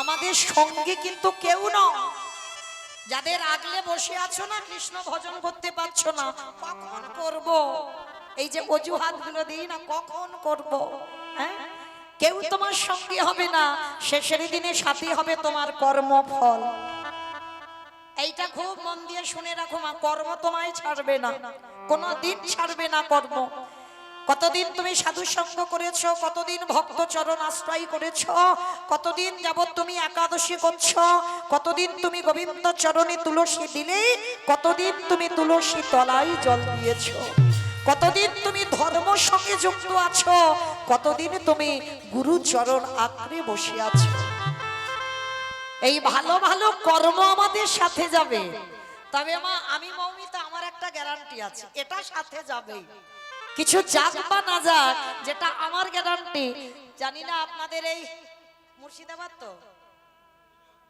আমাদের সঙ্গে কিন্তু কেউ নয়। যাদের আগলে বসে আছো না, কৃষ্ণ ভজন করতে পারছো না, কখন করব? এই যে অজুহাত গুলো দিই না, কখন করব? হ্যাঁ, কেউ তোমার সঙ্গে হবে না, শেষের দিনে সাথী হবে তোমার কর্মফল। এইটা খুব মন দিয়ে শুনে রাখো মা, কর্ম তোমায় ছাড়বে না, কোনোদিন ছাড়বে না কর্ম। কতদিন তুমি সাধু সঙ্গ করেছো, কতদিন ভক্ত চরণ আশ্রয় করেছো, কতদিন যাবত তুমি একাদশী করছো, কতদিন তুমি গোবিন্দ চরণে তুলসী দিলে, কতদিন তুমি তুলসী তলায় জল দিয়েছো, কতদিন তুমি ধর্ম সঙ্গে যুক্ত আছো, কতদিন তুমি গুরু চরণ আঁকড়ে বসে আছো। এই ভালো ভালো কর্ম আমাদের সাথে যাবে। তবে মা, আমি মৌমিতা, আমার একটা গ্যারান্টি আছে, এটা সাথে যাবেই। কিছু যাক বা না যাক, যেটা আমার গ্যারান্টি, জানি না আপনাদের এই মুর্শিদাবাদ, তো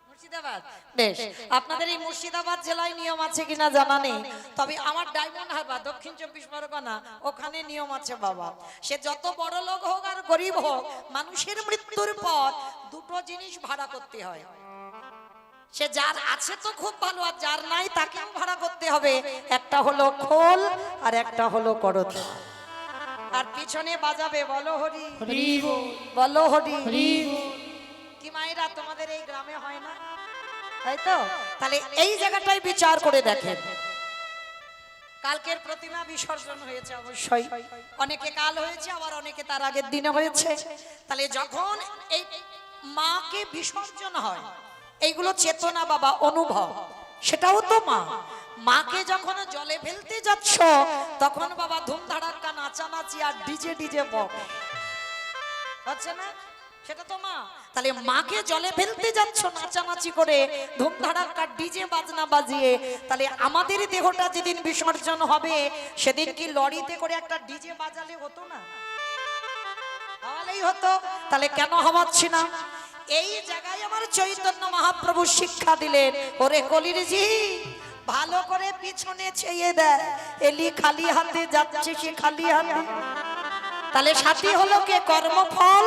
মুর্শিদাবাদ, বেশ, আপনাদের এই মুর্শিদাবাদ জেলায় নিয়ম আছে কিনা জানা নেই, তবে আমার ডায়মন্ড হারবার দক্ষিণ 24 পরগনা, ওখানে নিয়ম আছে বাবা। সে যত বড় লোক হোক আর গরিব হোক, মানুষের মৃত্যুর পর দুটো জিনিস ভাড়া করতে হয়। সে যার আছে তো খুব ভালো, আর যার নাই তাকেও ভাড়া করতে হবে। একটা হলো খোল আর একটা হলো করত। আর পিছনে বাজাবে বলো হরি হরি, বলো হরি হরি। কি মায়েরা, তোমাদের এই গ্রামে হয় না, তাই তো? তাহলে এই জায়গাটাই বিচার করে দেখেন। কালকের প্রতিমা বিসর্জন হয়েছে, অবশ্যই অনেকে কাল হয়েছে, আবার অনেকে তার আগের দিনে হয়েছে। তাহলে যখন এই মাকে বিসর্জন হয়, এইগুলো চেতনা বাবা, অনুভব, সেটাও তো মা। মাকে যখন জলে ফেলতে যাচ্ছ, তখন বাবা ধুমধাড়াক্কা নাচানাচি আর ডিজে ডিজে বক্স হচ্ছে না, সেটা তো মা। তাহলে মাকে জলে ফেলতে যাচ্ছ নাচানাচি করে, ধুমধাড়াক্কা ডিজে বাজনা বাজিয়ে, তাহলে আমাদের দেহটা যেদিন বিসর্জন হবে, সেদিন কি লরিতে করে একটা ডিজে বাজালে হতো না? তাহলেই হতো। তাহলে কেন হওয়াচ্ছি না? এই জায়গায় আমার চৈতন্য মহাপ্রভু শিক্ষা দিলেন, ওরে কলির জি, ভালো করে পিছনে চেয়ে দেয়, এলি খালি হাতে যাচ্ছে, সে খালি হাতে। তাহলে সাথী হলো কে? কর্মফল।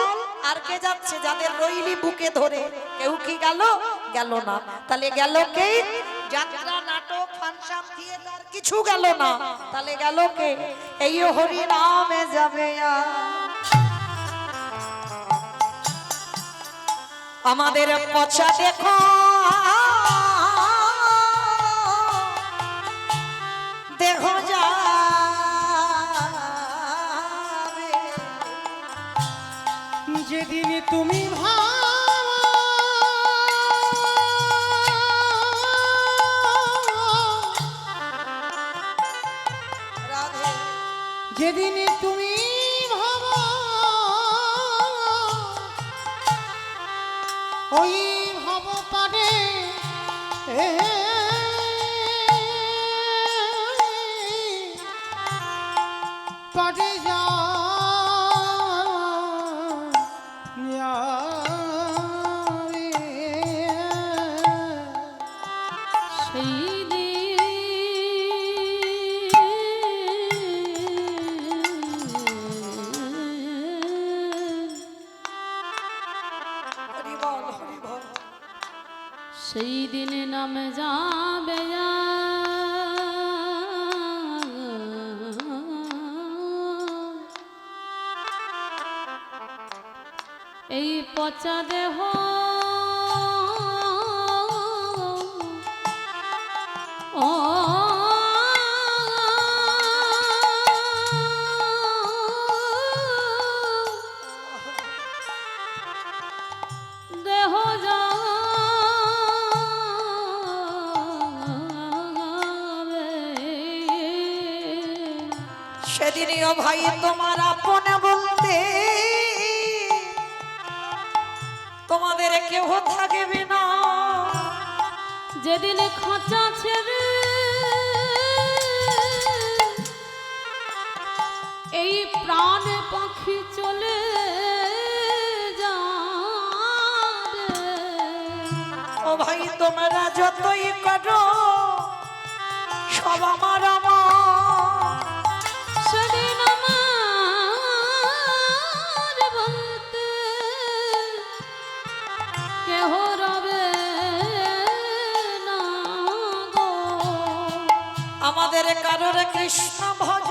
আর কে যাচ্ছে? যাদের রইলি বুকে ধরে। কেউ কি গেল? গেল না। তাহলে গেল কে? যাত্রা, নাটক, ফাংশন, থিয়েটার কিছু গেল না। তাহলে গেল কে? এই হরি নামে যাবে। আমাদের পচা দেখো দেহ যাবে, যেদিন তুমি রাধে, যেদিন তুমি ভাবো ওই ভাব পারে পারে যা হরি বল, হরি বল। সেই দিন নাম যাবে এই পচা দেহ ও দেহ সেদিনই ও ভাই তোমার আপন বলতে তোমাদের কেউ থাকবে না। যেদিন খাঁচা ছেড়ে এই প্রাণ পাখি চলে যাবে, ও ভাই তোমরা যতই করো সব আমার আমার, সেদিন আমার বলতে কেহ আমাদের কারোর কৃষ্ণ ভজ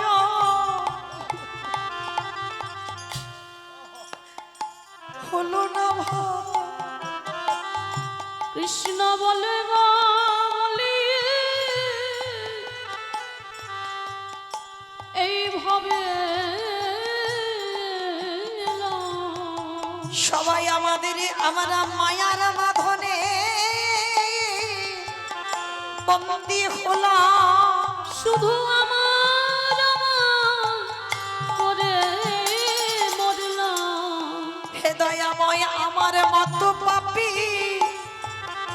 হলো না ভাই। কৃষ্ণ বলে গো বলি এইভাবে সবাই আমাদের আমরা মায়ার বাঁধনে বন্দী হলাম, শুধু আমার আমার করে মরলাম। হে দয়াময় আমার মত পাপী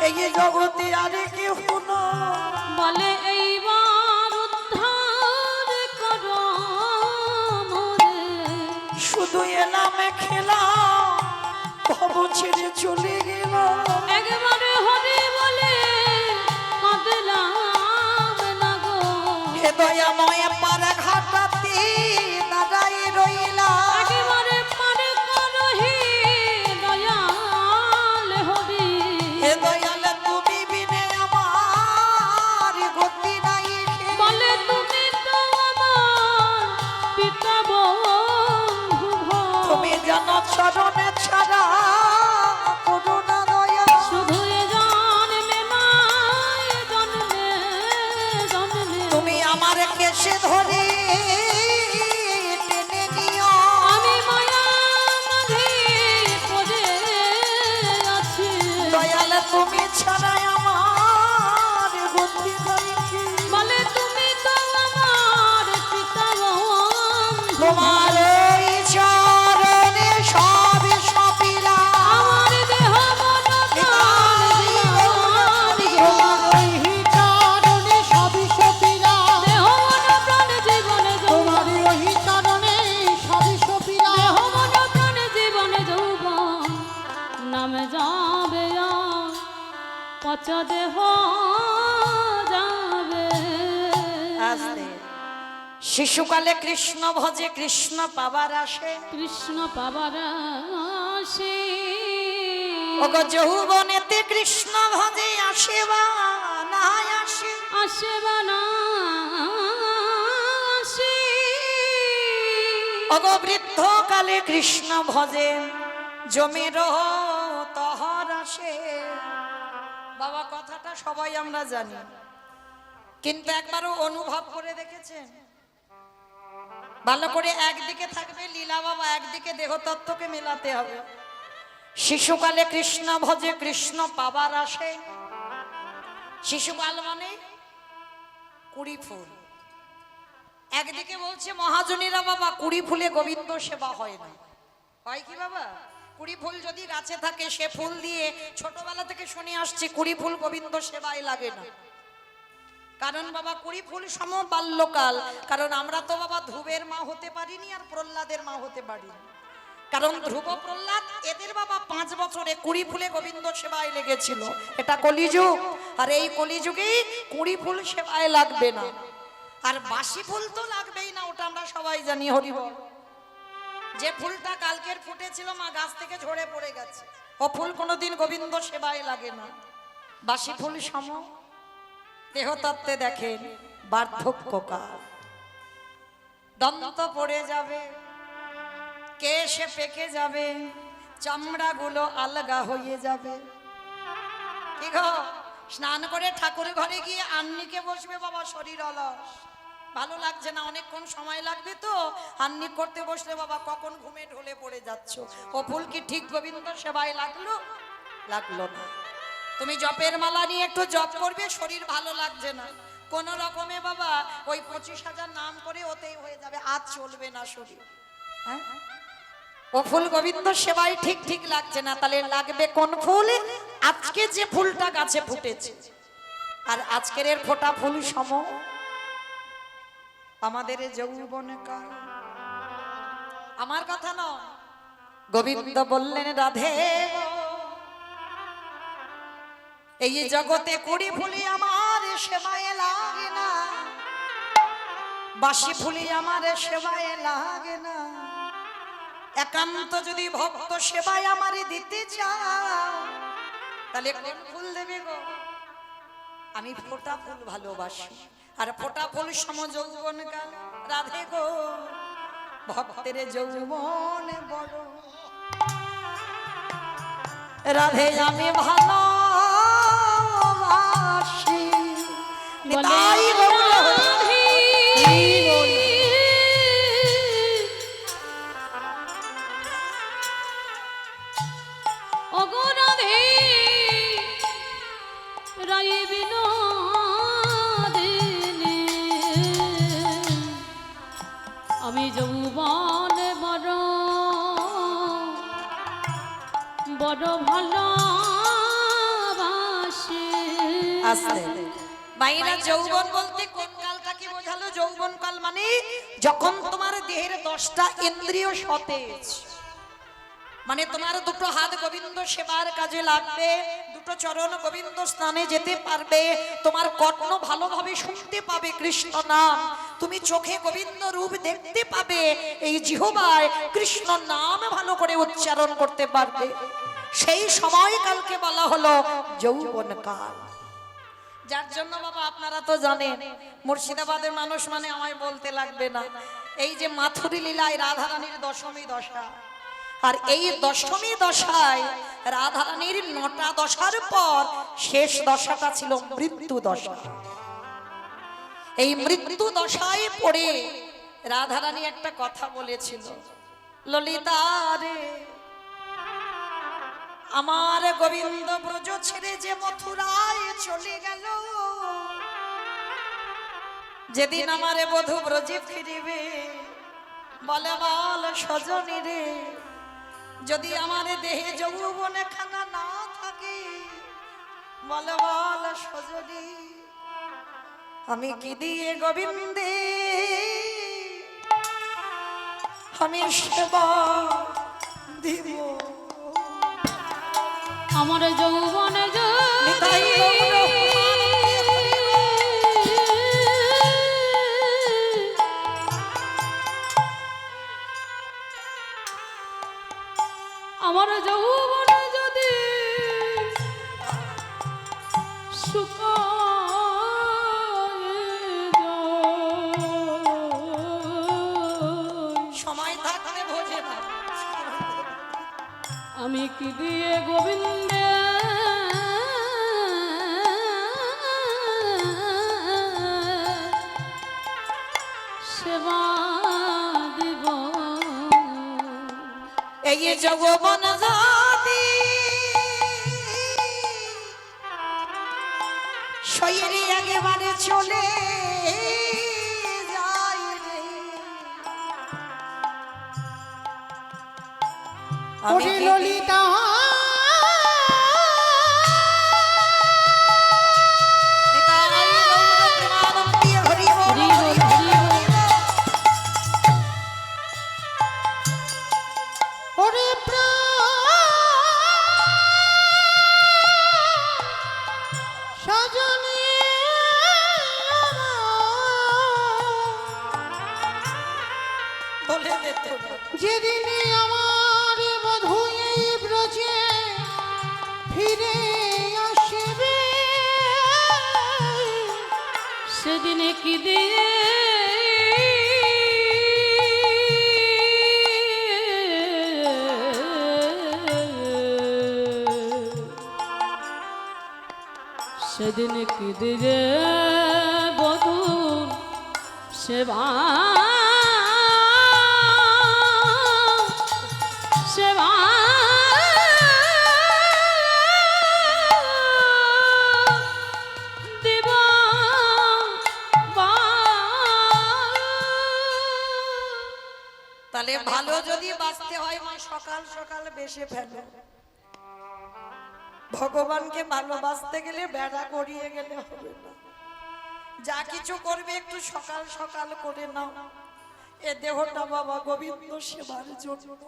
এই জগতে আর কেউ না। বলে এইবার উদ্ধার করো মোরে। শুধু এলাম খেলা ভব ছেড়ে চলে গেল। একবারে হরি বলে কাঁদলাম না গো। হে দয়াময় পারা ঘাটাতে দাঁড়াই রইলাম। একেবারে পারে করো হে দয়াল হরি। হে দয়াল তুমি বিনে আমার গতি নাই। বলে তুমি তো আমার পিতা বন্ধু ভয়। তুমি জানো চরণে ছাড়া করুণা দয়া। শুধু এ জন্মে নয় জন্মে জন্মে তুমি আমার কেশে ধরে টেনে নিও। আমি মায়া মাঝে পড়ে আছি। দয়াল তুমি ছাড়া আমার গতি নাই। বলে তুমি তো আমার পিতা বন্ধু। তোমার ওই চরণে সব সপিলা। আমার দেহ মন প্রাণ জীবন তোমার ওই চরণে সবই সপিলা। দেহ মন প্রাণ জীবনে তোমার যৌবন। ওই চরণে সবই সপিলা। দেহ মন প্রাণ জীবনে যৌবন। নাম যাবে আর পচ দেহ যাবে। শিশুকালে কৃষ্ণ ভজে কৃষ্ণ পাবার আসে। কৃষ্ণ পাবার আসে। ওগো যৌবনেতে কৃষ্ণ ভজে আসে বা না আসে। আসে বা না আসে। ওগো বৃদ্ধ কালে কৃষ্ণ ভজে জমির তহর আসে। বাবা কথাটা সবাই আমরা জানি, কিন্তু একবারও অনুভব করে দেখেছেন? ভালো করে একদিকে থাকবে লীলা বাবা, একদিকে দেহতত্ত্বকে মেলাতে হবে। শিশুকালে কৃষ্ণ ভজে কৃষ্ণ পাবার আসে। শিশুকাল মানে কুড়ি ফুল। একদিকে বলছে মহাজনীরা বাবা কুড়ি ফুলে গোবিন্দ সেবা হয় না। হয় কি বাবা? কুড়ি ফুল যদি গাছে থাকে সে ফুল দিয়ে ছোটবেলা থেকে শুনে আসছি কুড়ি ফুল গোবিন্দ সেবায় লাগে না। কারণ বাবা কুড়ি ফুল সম বাল্যকাল। কারণ আমরা তো বাবা ধ্রুবের মা হতে পারিনি আর প্রহ্লাদের মা হতে পারিনি। কারণ ধ্রুব প্রহ্লাদ এদের বাবা 5 বছরে কুড়ি ফুলে গোবিন্দ সেবায় লেগেছিল। এটা কলিযুগ, আর এই কলিযুগেই কুড়ি ফুল সেবায় লাগবে না। আর বাসি ফুল তো লাগবেই না, ওটা আমরা সবাই জানি। হরিবল, যে ফুলটা কালকের ফুটেছিল মা গাছ থেকে ঝরে পড়ে গেছে, ও ফুল কোনোদিন গোবিন্দ সেবায় লাগে না। বাসি ফুল সম দেহতত্ত্বে দেখেন বার্ধক্যকাল, দন্ত পড়ে যাবে, কেশে পেকে যাবে, চামড়াগুলো আলগা হয়ে যাবে। কি গো, স্নান করে ঠাকুর ঘরে গিয়ে আন্নিকে বসবে বাবা, শরীর অলস, ভালো লাগছে না, অনেকক্ষণ সময় লাগবে তো আন্নি করতে বসলে বাবা কখন ঘুমে ঢলে পড়ে যাচ্ছ। ও ফুল কি ঠিক গোবিন্দ সেবায় লাগলো? লাগলো না। তুমি জপের মালা নিয়ে একটু জপ করবে, শরীর ভালো লাগছে না, কোন রকমে বাবা ওই 25,000 নাম করে ওতেই হয়ে যাবে, আজ চলবে না শরীর। হ্যাঁ, ও ফুল গোবিন্দ সেবায় ঠিক ঠিক লাগছে না, তাহলে লাগবে কোন ফুল? আজকে যে ফুলটা গাছে ফুটেছে, আর আজকের এর ফোটা ফুল সম আমাদের যৌবনে কাল। আমার কথা নয়, গোবিন্দ বললেন রাধে এই জগতে কুড়ি ফুলি আমার সেবায় লাগে না, বাসি ফুলি আমার সেবায় লাগে না। একান্ত যদি ভক্ত সেবায় আমারে দিতে চাও তাহলে কোন ফুল দেবে গো? আমি ফোঁটা ফুল ভালোবাসি, আর ফোঁটা ফুল সম যৌবন কাল রাধে গো ভক্তের যৌবন বড় রাধে আমি ভালোবাসি। নিতাই গৌর হরি। অগরাধে রাই বিনোদিনী আমি যৌবন বড় বড় ভালোবাসি। আসলে মাইরা যৌবন বলতে কোন কালটাকে বোঝালো? যৌবন কাল মানে যখন তোমার দেহের 10টা ইন্দ্রিয় সতেজ, মানে তোমার দুটো হাত গোবিন্দ সেবার কাজে লাগবে, দুটো চরণ গোবিন্দ স্নানে যেতে পারবে, তোমার কর্ণ ভালোভাবে শুনতে পাবে কৃষ্ণ নাম, তুমি চোখে গোবিন্দ রূপ দেখতে পাবে, এই জিহ্বায় কৃষ্ণ নাম ভালো করে উচ্চারণ করতে পারবে। সেই সময়কালকে বলা হলো যৌবন কাল। যার জন্য বাবা আপনারা তো জানেন, মুর্শিদাবাদের মানুষ মানে আমায় বলতে লাগবে না, এই যে মাথুরি লীলায় রাধারানীর দশমী দশা, আর এই দশমী দশায় রাধারানীর 9টা দশার পর শেষ দশাটা ছিল মৃত্যু দশা। এই মৃত্যু দশায় পড়ে রাধারানী একটা কথা বলেছিল, ললিতা রে আমার গোবিন্দ ব্রজ ছেড়ে যে মথুরায় চলে গেল, যেদিন আমারে বধূ ব্রজে ফিরিবে, বলে বল সজনী রে যদি আমার দেহে যৌবনে খানা না থাকে, বলে বল সজনী আমি কি দিয়ে গোবিন্দে আমি সেবা দিব। আমার যৌবনে নিতাই গৌর আমার যৌবনে যদি সময় থাকলে বোঝে না, আমি কি দিয়ে গোবিন্দে সেবা দিব। এই যৌবন জাতি শরীরে একেবারে চলে যায় রে, আমি ওরে কি ললিতা নিতাই গৌর প্রেমানন্দে হরি বল হরি বল, হরি বল। ওরে সজনী বলে দে তো না। যেদিনে আমার বধূ এই ব্রজে ফিরে আসবে, সেদিনে কি দিয়ে সেদিন কি দিয়ে বধূ সেবা সেবা দিব তাহলে ভালো যদি বাঁচতে হয় মা সকাল সকাল বেশে ফেলো। ভগবানকে ভালোবাসতে গেলে বেড়া করিয়ে গেলে হবে না, যা কিছু করবে একটু সকাল সকাল করে নাও। এ দেহটা বাবা গোবিন্দ সেবার জন্য,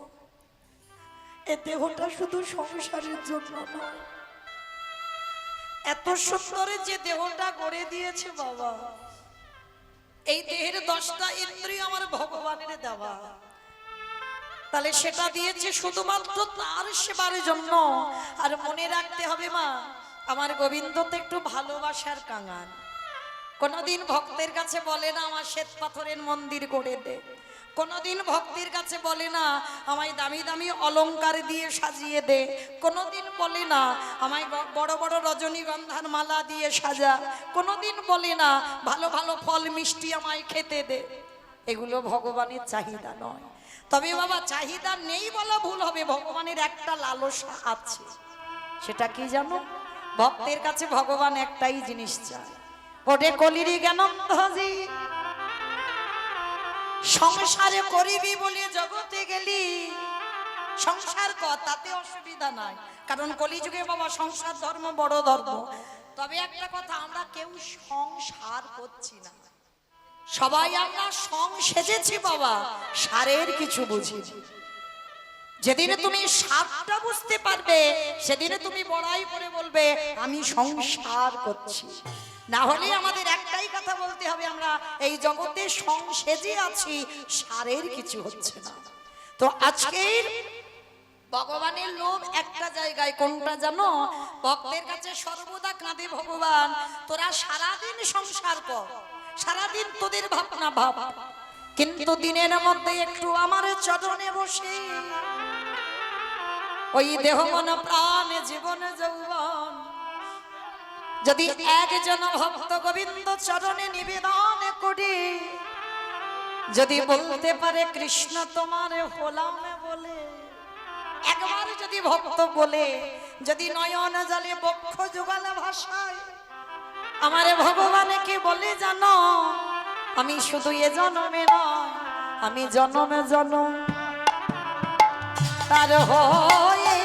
এ দেহটা শুধু সংসারের জন্য নয়। এত সুন্দর যে দেহটা গড়ে দিয়েছে বাবা, এই দেহের 10টা ইন্দ্রিয় আমার ভগবানের দেওয়া, তাহলে সেটা দিয়েছে শুধুমাত্র তার সেবার জন্য। আর মনে রাখতে হবে মা, আমার গোবিন্দ তো একটু ভালোবাসার কাঙাল। কোনোদিন ভক্তের কাছে বলে না আমার শ্বেত পাথরের মন্দির গড়ে দে, কোনোদিন ভক্তের কাছে বলে না আমায় দামি দামি অলংকার দিয়ে সাজিয়ে দে, কোনোদিন বলে না আমায় বড় বড় রজনীগন্ধার মালা দিয়ে সাজা, কোনোদিন বলে না ভালো ভালো ফল মিষ্টি আমায় খেতে দে। এগুলো ভগবানের চাহিদা নয়। তবে বাবা চাহিদা নেই বলা ভুল হবে, ভগবানের একটা লালসা আছে। সেটা কি জানো? ভক্তের কাছে ভগবান একটাই জিনিস চায়, ওরে কলিরি জ্ঞানন্ধজি সংসারে করিবি বলে জগতে গেলি, সংসার কর, তাতে অসুবিধা নাই, কারণ কলিযুগে বাবা সংসার ধর্ম বড় ধর্ম। তবে একটা কথা, আমরা কেউ সংসার করছি না, সবাই আমরা সং সেজেছি বাবা, সারের কিছু বুঝি। যেদিনে তুমি সারটা বুঝতে পারবে সেদিনে তুমি বড়াই করে বলবে আমি সংসার করছি। না হলে আমাদের একটাই কথা বলতে হবে, আমরা এই জগতে সং সেজে আছি, সারের কিছু হচ্ছে না। তো আজকের ভগবানের লোভ একটা জায়গায়, কোনটা জানো? ভক্তের কাছে সর্বদা কাঁদে ভগবান, তোরা সারাদিন সংসার কর, সারাদিন তোদের ভাবনা ভাব, কিন্তু দিনের মধ্যে একটু আমার চরণে বসে ওই দেহ মন প্রাণ জীবন যৌবন যদি একজন ভক্ত গোবিন্দ চরণে নিবেদন করে, যদি বলতে পারে কৃষ্ণ তোমার হলাম বলে, একবার যদি ভক্ত বলে, যদি নয়ন জলে বক্ষ যুগল ভাষায় আমার ভগবানকে বলে জানো আমি শুধু এ জন্মে নয়, আমি জন্মে জন্ম তার হয়ে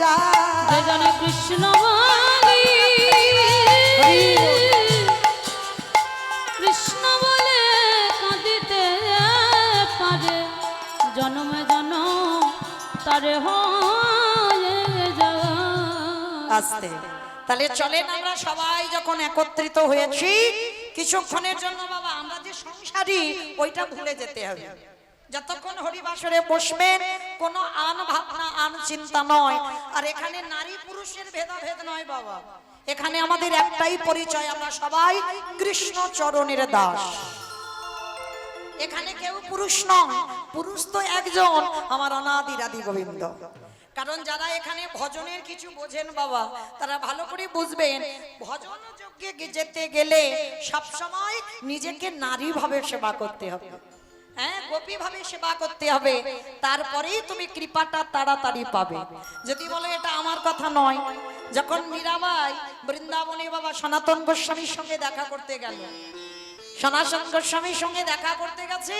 যায়। যে জানে কৃষ্ণ বলি, কৃষ্ণ বলে কাঁদিতে পারে, জন্মে জন্ম তারে হয়ে যাওয়া। আস্তে তাহলে চলেন আমরা সবাই যখন একত্রিত হয়েছি কিছুক্ষণের জন্য বাবা আমরা যে সংসারী ওইটা ভুলে যেতে হবে। যতক্ষণ হরিবাসরে বসবেন কোনো আন ভাবনা আন চিন্তা নয়, আর এখানে নারী পুরুষের ভেদাভেদ নয় বাবা, এখানে আমাদের একটাই পরিচয়, আমরা সবাই কৃষ্ণ চরণের দাস। এখানে কেউ পুরুষ নয়, পুরুষ তো একজন, আমার অনাদির আদি গোবিন্দ। কারণ যারা এখানে ভজনের কিছু বোঝেন বাবা, তারা ভালো করে বুঝবেন ভজন যজ্ঞে যেতে গেলে সবসময় নিজেকে নারী ভাবে সেবা করতে হবে, হ্যাঁ গোপী ভাবে সেবা করতে হবে, তারপরেই তুমি কৃপাটা তাড়াতাড়ি পাবে। যদি বলো এটা আমার কথা নয়, যখন মীরাবাই বৃন্দাবনে বাবা সনাতন গোস্বামীর সঙ্গে দেখা করতে গেল, সনাতন গোস্বামীর সঙ্গে দেখা করতে গেছে,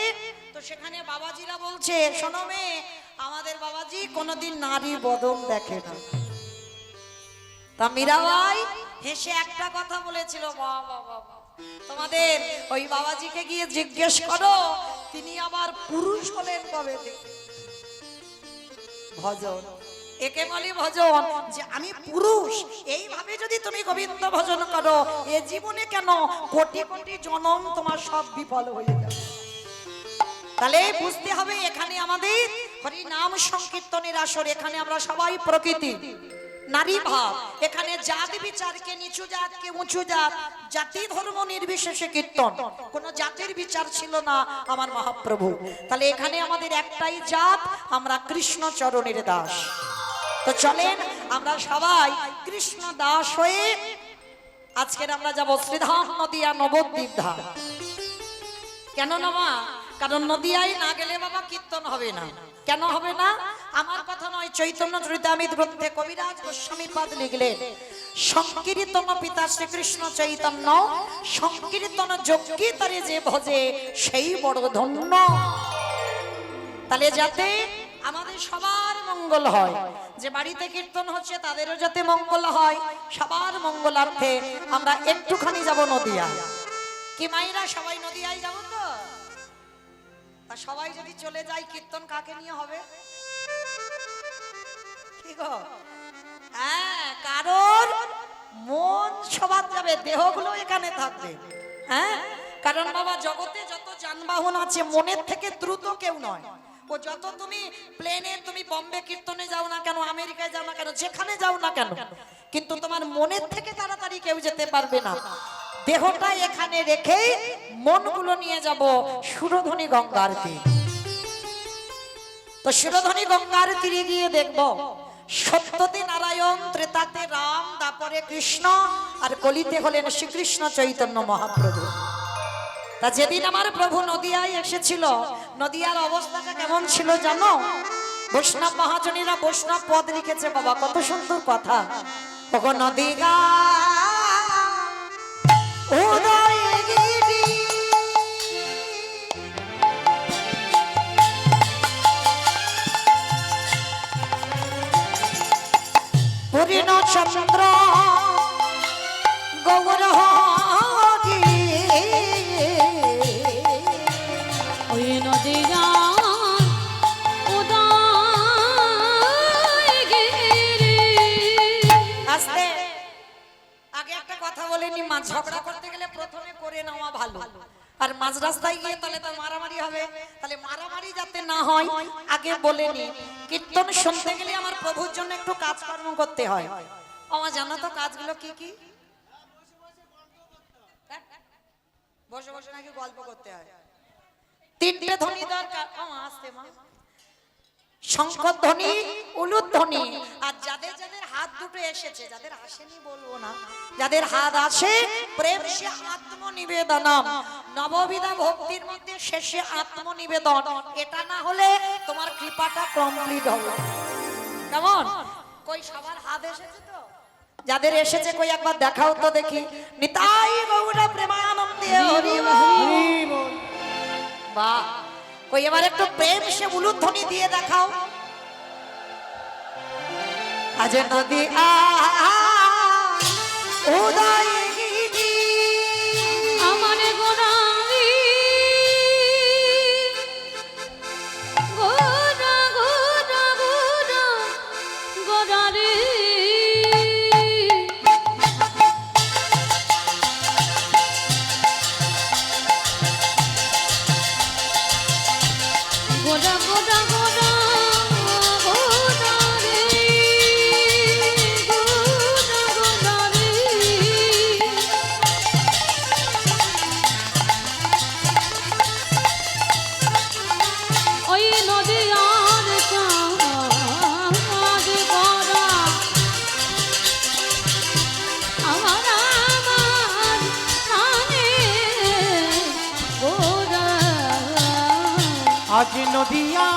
তো সেখানে বাবাজিরা বলছে শোনো মেয়ে, আমাদের বাবাজি কোনোদিন নারী বদন দেখে না। তা মীরাবাই হেসে একটা কথা বলেছিল, বাবা বাবা তোমাদের ওই বাবাজিকে গিয়ে জিজ্ঞেস করো তিনি আবার পুরুষ হলেন কবে থেকে। ভজন একে বলি ভজন, যে আমি পুরুষ, এইভাবে যদি তুমি গোবিন্দ ভজন করো এ জীবনে কেন কোটি কোটি জনম তোমার সব বিফল হয়ে যাবে। তাহলে বুঝতে হবে এখানে আমাদের হরি নাম সংকীর্তনের আসর, এখানে আমরা সবাই প্রকৃতি নারী ভাব, এখানে জাত বিচারকে নিচু জাতকে উঁচু জাত, জাতি ধর্ম নির্বিশেষে কীর্তন, কোন জাতির বিচার ছিল না আমার মহাপ্রভু। তাহলে এখানে আমাদের একটাই জাত, আমরা কৃষ্ণ চরণের দাস। তো চলেন আমরা সবাই কৃষ্ণ দাস হয়ে আজকের আমরা যাব শ্রীধাম নদিয়া নবদ্বীপ ধাম। কেন না মা? কারণ নদিয়ায় না গেলে বাবা কীর্তন হবে না। কেন হবে না? আমার কথা নয়, চৈতন্য চরিতামৃত গ্রন্থে কবিরাজ গোস্বামী পাদ লিখলেন, সংকীর্তন পিতা শ্রীকৃষ্ণ চৈতন্য, সংকীর্তন যোগ্যী তারে যে ভজে সেই বড় ধন্য। তাহলে যাতে আমাদের সবার মঙ্গল হয়, যে বাড়িতে কীর্তন হচ্ছে তাদেরও যাতে মঙ্গল হয়, সবার মঙ্গলার্থে আমরা একটুখানি যাব নদিয়া। কি মাইরা সবাই নদিয়ায় যাব তো? তা সবাই যদি চলে যায় কীর্তন কাকে নিয়ে হবে? কি গো? হ্যাঁ, কারণ মন সবার যাবে, দেহগুলো এখানে থাকবে। হ্যাঁ, কারণ বাবা জগতে যত যানবাহন আছে মনের থেকে দ্রুত কেউ নয়। ও যত তুমি প্লেনে তুমি বম্বে কীর্তনে যাও না কেন, আমেরিকায় যাও না কেন, যেখানে যাও না কেন, কিন্তু তোমার মনের থেকে তাড়াতাড়ি কেউ যেতে পারবে না। দেহটা এখানে রেখে মনগুলো নিয়ে যাব সুরধনী গঙ্গার তীর। তো সুরধনী গঙ্গার তীরে গিয়ে দেখব সত্যতে নারায়ণ, ত্রেতাতে রাম, তারপরে কৃষ্ণ, আর কলিতে হলেন শ্রীকৃষ্ণ চৈতন্য মহাপ্রভু। তা যেদিন আমার প্রভু নদিয়ায় এসেছিল, নদিয়ার অবস্থাটা কেমন ছিল জানো? বৈষ্ণব মহাজনীরা বৈষ্ণব পদ লিখেছে বাবা, কত সুন্দর কথা। ওগো নদিগা উদয়গিরি পূর্ণ চন্দ্র গৌর হরি ওই নদী গান উদয়গিরি। আস্তে আগে একটা কথা বলিনি, মা ঝগড়া করতে গেলে প্রথমে করে নেওয়া ভালো, আর মাঝ রাস্তায় গিয়ে তাহলে তো মারামারি হবে। তাহলে মারামারি যাতে না হয় আগে বলে নি। কীর্তন শুনতে গেলে আমার প্রভুর জন্য একটু কাজকর্ম করতে হয়। আমার জানো তো কাজগুলো কি কি? বসে বসে নাকি গল্প করতে হয়। তিনটে ধ্বনি দরকার। আস্তে মা। শঙ্খধ্বনি, উলুধ্বনি, আর যাদের যাদের হাত দুটো এসেছে, যাদের আসেনি বলবো না, যাদের হাত আসে প্রেম সে আত্মনিবেদনম, নববিধা ভক্তির মধ্যে শেষে আত্মনিবেদন। এটা না হলে তোমার কৃপাটা কমপ্লিট হবে। কেমন? কই সবার হাত এসেছে তো? যাদের এসেছে কই একবার দেখাও তো দেখি। নিতাই গৌর প্রেমানন্দে হরি বল। বাহ, কই এবার একটু প্রেম সে উলুধ্বনি দিয়ে দেখাও। আজ নদী উদয়গিরি আমার গোড়ালি গোড়া গোড়া গোড়া গোড়ালি গোড়া গোড়া গোড়া গোড়া রে গোড়া গোড়া রে। ওই নদিয়ার চাঁদ গড়া আমার আমার কানে গোড়া। আজ নদিয়া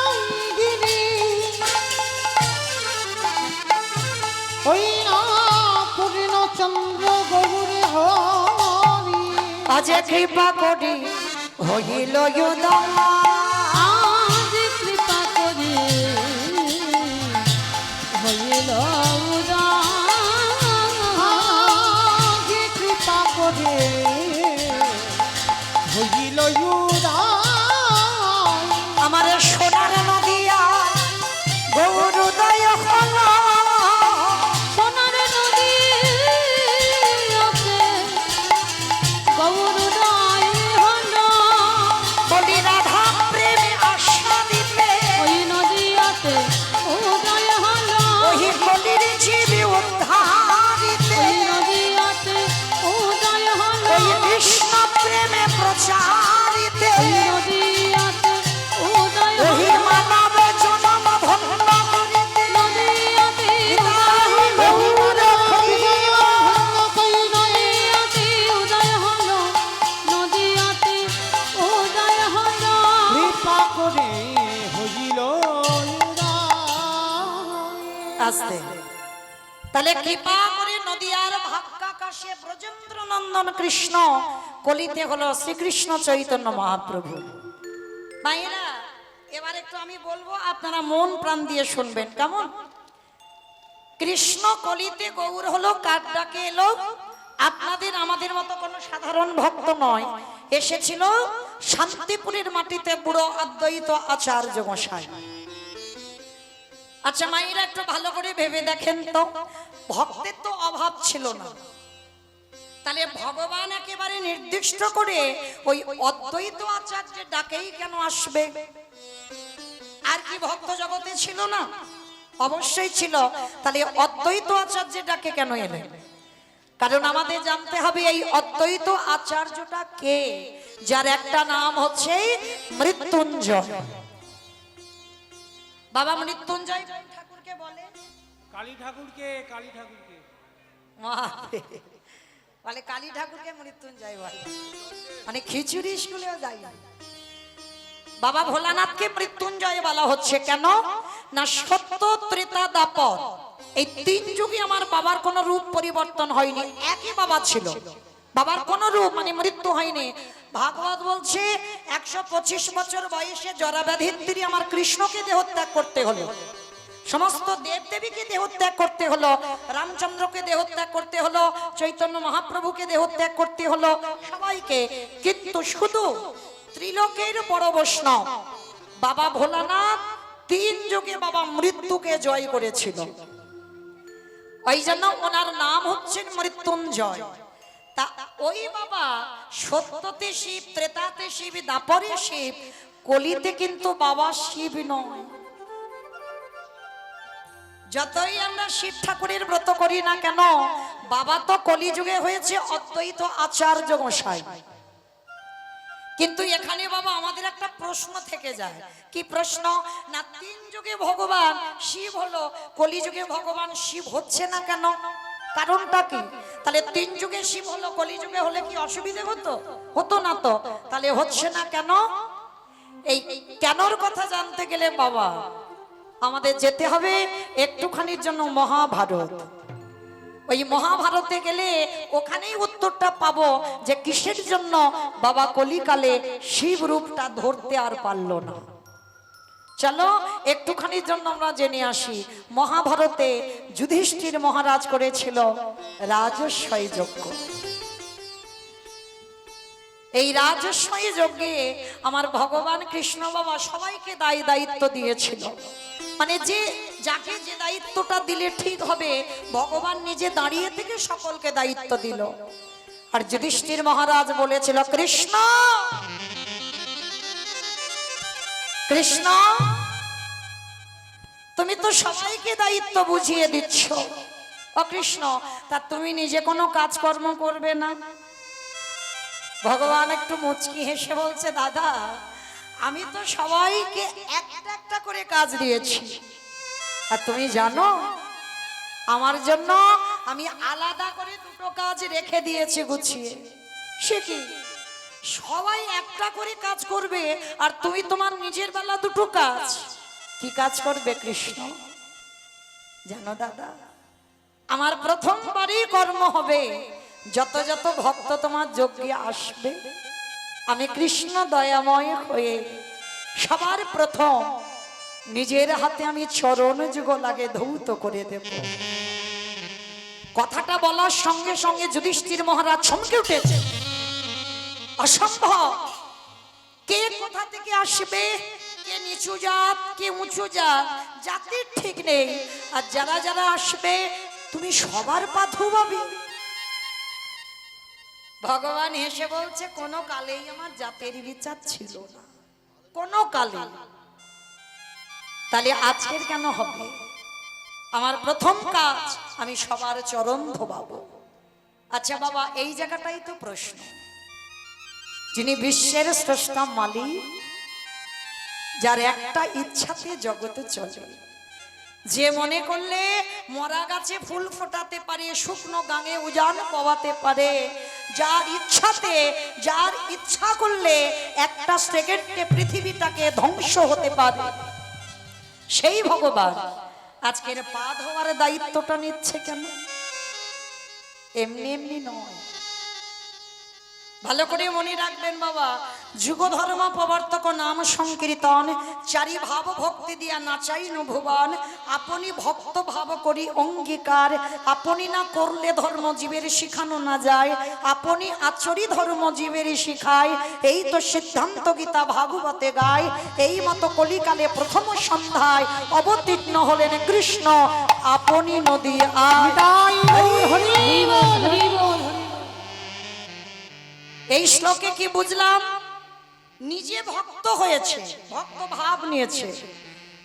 উদয়গিরি ওই না পূর্ণ চন্দ্র গৌরে হরি। আজ কৃপা করি হইল উদয়। আজ কৃপা করে হইল আজ কৃপা করে হইল উদয়। আমার সোনার নদিয়া গৌর উদয় হল। সোনার নদী আছে গৌরদয় হল। বলি রাধা প্রেমে আশা দিতে ওই নদীয়াতে উদয় হল। ওই বলির জীবী উদ্ধারিতে ওই নদীয়াতে উদয় হল। ওই কৃষ্ণ প্রেমে প্রচারিতে ওই নদীয়াতে উদয় ওই হল। মানব জনম ধন্য করিতে নদীয়াতে উদয় হল। নদীয়াতে উদয় হল। নদীয়াতে উদয় হল। কৃপা করে হইল আস্তে। তাহলে কৃপা করে নদিয়ার ভাগ্যাকাশে ব্রজেন্দ্র নন্দন কৃষ্ণ, কলিতে হলো শ্রীকৃষ্ণ চৈতন্য মহাপ্রভু। ভাইয়েরা এবার একটু আমি বলবো, আপনারা মন প্রাণ দিয়ে শুনবেন কেমন? কৃষ্ণ কলিতে গৌর হলো, কার ডাকে এলো? আপনাদের আমাদের মতো কোনো সাধারণ ভক্ত নয়, এসেছিল শান্তিপুরের মাটিতে বুড়ো অদ্বৈত আচার্য মশাই। আচ্ছা মায়েরা একটু ভালো করে ভেবে দেখেন তো, ভক্তের তো অভাব ছিল না, তাহলে ভগবান একেবারে নির্দিষ্ট করে ওই অদ্বৈত আচার্যের ডাকেই কেন আসবে? আর কি ভক্ত জগতে ছিল না? অবশ্যই ছিল। তাহলে অদ্বৈত আচার্যের ডাকে কেন এলেন? কারণ আমাদের জানতে হবে এই অদ্বৈত আচার্যটা কে, যার একটা নাম হচ্ছে মৃত্যুঞ্জয়। বাবা মৃত্যুঞ্জয় কোন ঠাকুরকে বলে? কালী ঠাকুরকে, কালী ঠাকুরকে। বলে কালী ঠাকুরকে মৃত্যুঞ্জয় বলে, মানে খিচুড়ি স্কুলেও যাই। বাবা ভোলানাথকে মৃত্যুঞ্জয় বলা হচ্ছে কেন না, সত্য ত্রেতা দাপর এই তিন যুগে আমার বাবার কোনো রূপ পরিবর্তন হয়নি, একই বাবা ছিল, বাবার কোনো রূপ মানে মৃত্যু হয়নি। ভাগবত বলছে 125 বছর বয়সে জরাব্যাধির আমার কৃষ্ণকে দেহত্যাগ করতে হলো, সমস্ত দেবদেবীকে দেহত্যাগ করতে হলো, রামচন্দ্রকে দেহত্যাগ করতে হলো, চৈতন্য মহাপ্রভুকে দেহত্যাগ করতে হলো, সবাইকে। কিন্তু শুধু ত্রিলোকের বড় বৈষ্ণব বাবা ভোলানাথ তিন যুগে বাবা মৃত্যুকে জয় করেছিল, ওই জন্য ওনার নাম হচ্ছে মৃত্যুঞ্জয়। তা ওই বাবা সত্যতে শিব, ত্রেতাতে শিব, দাপরে শিব, কলিতে কিন্তু বাবা শিব নয়। যতই আমরা শিব ঠাকুরের ব্রত করি না কেন, বাবা তো কলিযুগে হয়েছে অদ্বৈত আচার্য গোসাই। কিন্তু এখানে বাবা আমাদের একটা প্রশ্ন থেকে যায়। কি প্রশ্ন না, তিন যুগে ভগবান শিব হলো, কলিযুগে ভগবান শিব হচ্ছে না কেন? কারণটা কি? তাহলে তিন যুগে শিব হলো, কলিযুগে হলে কি অসুবিধে হতো? হতো না তো। তাহলে হচ্ছে না কেন? এই কেনর কথা জানতে গেলে বাবা আমাদের যেতে হবে একটুখানির জন্য মহাভারত। ওই মহাভারতে গেলে ওখানেই উত্তরটা পাবো যে কিসের জন্য বাবা কলিকালে শিব রূপটা ধরতে আর পারলো না। চলো একটুখানির জন্য আমরা জেনে আসি। মহাভারতে যুধিষ্ঠির মহারাজ করেছিল রাজস্বই যজ্ঞ। এই রাজস্বই যজ্ঞে আমার ভগবান কৃষ্ণ বাবা সবাইকে দায়িত্ব দিয়েছিল, মানে যে যাকে যে দায়িত্বটা দিলে ঠিক হবে ভগবান নিজে দাঁড়িয়ে থেকে সকলকে দায়িত্ব দিল। আর যুধিষ্ঠির মহারাজ বলেছিল, কৃষ্ণ কৃষ্ণ তুমি তো সবাইকে দায়িত্ব বুঝিয়ে দিচ্ছ, ও কৃষ্ণ তা তুমি নিজে কোনো কাজকর্ম করবে না? ভগবান একটু মুচকি হেসে বলছে, দাদা আমি তো সবাইকে একটা একটা করে কাজ দিয়েছি, আর তুমি জানো আমার জন্য আমি আলাদা করে দুটো কাজ রেখে দিয়েছি গুছিয়ে। সে কি? সবাই একটা করে কাজ করবে আর তুমি তোমার নিজের বেলা দুটো কাজ। কি কাজ করবে কৃষ্ণ জানো দাদা? আমার প্রথমবারই কর্ম হবে, যত যত ভক্ত তোমার যজ্ঞে আসবে আমি কৃষ্ণ দয়াময় হয়ে সবার প্রথম নিজের হাতে আমি চরণ যুগলাগে ধৌত করে দেব। কথাটা বলার সঙ্গে সঙ্গে যুধিষ্ঠির মহারাজ চমকে উঠেছে। অসম্ভব, কে কোথা থেকে আসবে, কে নিচু জাত কে উঁচু জাত, জাতির ঠিক নেই, আর যারা যারা আসবে তুমি সবার পা ধোবাবে। ভগবান হেসে বলছে, কোনো কালেই আমার জাতের বিচার ছিল না, কোনো কালে। তাহলে আজকের কেন হবে? আমার প্রথম কাজ আমি সবার চরণ ধোবাবো। আচ্ছা বাবা এই জায়গাটাই তো প্রশ্ন, যিনি বিশ্বের স্রষ্টা মালিক, যার একটা ইচ্ছাতে জগতে চলে, যে মনে করলে মরা গাছে ফুল ফোটাতে পারে, শুকনো গাঙে উজান পাওয়াতে পারে, যার ইচ্ছাতে, যার ইচ্ছা করলে একটা সেকেন্ডে পৃথিবীটাকে ধ্বংস হতে পারে, সেই ভগবান আজকের পা ধোয়ার দায়িত্বটা নিচ্ছে কেন? এমনি এমনি নয়। ভালো করে মনে রাখবেন বাবা, যুগ ধর্ম প্রবর্তক নাম সংকীর্তন, চারি ভাব ভক্তি দিয়া নাচাইন ভুবন, আপনি ভক্ত ভাব করি অঙ্গীকার, আপনি না করলে ধর্ম জীবের শিখানো না যায়, আপনি আচরি ধর্ম জীবের শিখায়, এই তো সিদ্ধান্ত গীতা ভাগবতে গায়। এই মতো কলিকালে প্রথম সন্ধ্যায় অবতীর্ণ হলেন কৃষ্ণ, আপনি নদী আয়। হরি বল, হরি বল। এই শ্লোকে কি বুঝলাম? নিজে ভক্ত হয়েছে, ভক্ত ভাব নিয়েছে,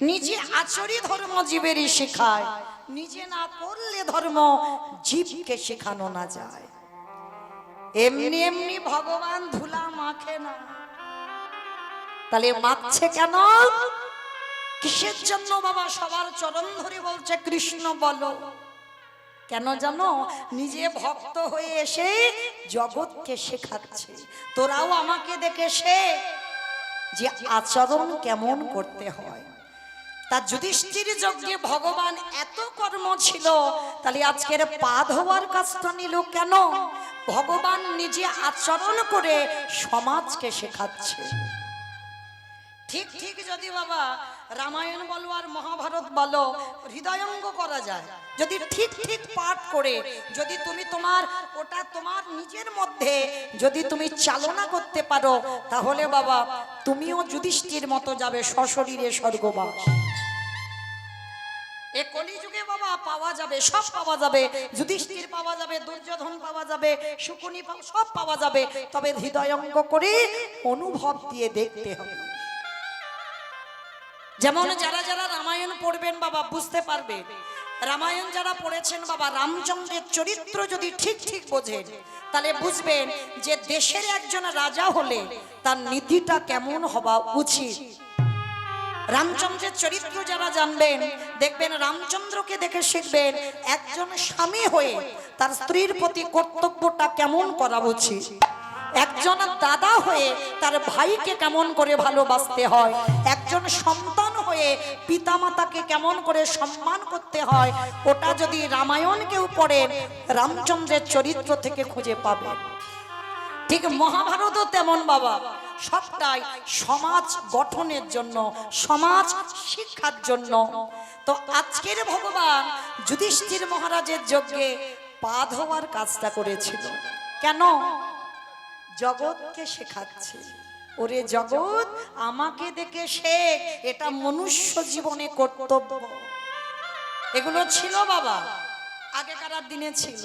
নিজে আচরি ধর্ম জীবেরই শেখায়, নিজে না করলে ধর্ম জীবকে শেখানো না যায়। এমনি এমনি ভগবান ধুলা মাখে না, তাহলে মাখছে কেন? কিসের জন্য বাবা? সবার চরণ ধরে বলছে কৃষ্ণ বলো। কেন জানো? নিজে ভক্ত হয়ে এসে জগৎকে শেখাচ্ছে, তোরাও আমাকে দেখে শেখ যে আচরণ কেমন করতে হয়। তা যুধিষ্ঠির যজ্ঞে ভগবান এত কর্ম ছিল, তাহলে আজকের পা ধোয়ার কাজটা নিল কেন? ভগবান নিজে আচরণ করে সমাজকে শেখাচ্ছে। ঠিক ঠিক যদি বাবা রামায়ণ বলো আর মহাভারত বলো হৃদয়ঙ্গ করা যায়, যদি ঠিক ঠিক পাঠ করে যদি তুমি তোমার ওটা তোমার নিজের মধ্যে যদি তুমি চালনা করতে পারো, তাহলে বাবা তুমিও যুধিষ্ঠির মতো যাবে সশরীরে স্বর্গবাস। এ কলিযুগে বাবা পাওয়া যাবে, সব পাওয়া যাবে, যুধিষ্ঠির পাওয়া যাবে, দুর্যোধন পাওয়া যাবে, শকুনি সব পাওয়া যাবে, তবে হৃদয়ঙ্গ করে অনুভব দিয়ে দেখতে হবে। যেমন যারা যারা রামায়ণ পড়বেন বাবা বুঝতে পারবে, রামায়ণ যারা পড়েছেন বাবা রামচন্দ্রের চরিত্র যদি ঠিক ঠিক বোঝেন, তাহলে বুঝবেন যে দেশের একজন রাজা হলে তার নীতিটা কেমন হওয়া উচিত। রামচন্দ্রের চরিত্র যারা জানবেন দেখবেন, রামচন্দ্রকে দেখে শিখবেন একজন স্বামী হয়ে তার স্ত্রীর প্রতি কর্তব্যটা কেমন করা উচিত, একজন দাদা হয়ে তার ভাইকে কেমন করে ভালোবাসতে হয়, একজন সন্তান হয়ে পিতামাতাকে কেমন করে সম্মান করতে হয়, ওটা যদি রামায়ণ কেউ পড়েন রামচন্দ্রের চরিত্র থেকে খুঁজে পাবে। ঠিক মহাভারতও তেমন বাবা, সবটাই সমাজ গঠনের জন্য, সমাজ শিক্ষার জন্য। তো আজকের ভগবান যুধিষ্ঠির মহারাজের যজ্ঞে পা ধোয়ার কাজটা করেছিল কেন? জগৎকে শেখাচ্ছে, ওরে জগৎ আমাকে দেখে শেখ, এটা মনুষ্য জীবনে কর্তব্য। এগুলো ছিল বাবা আগেকার দিনে ছিল।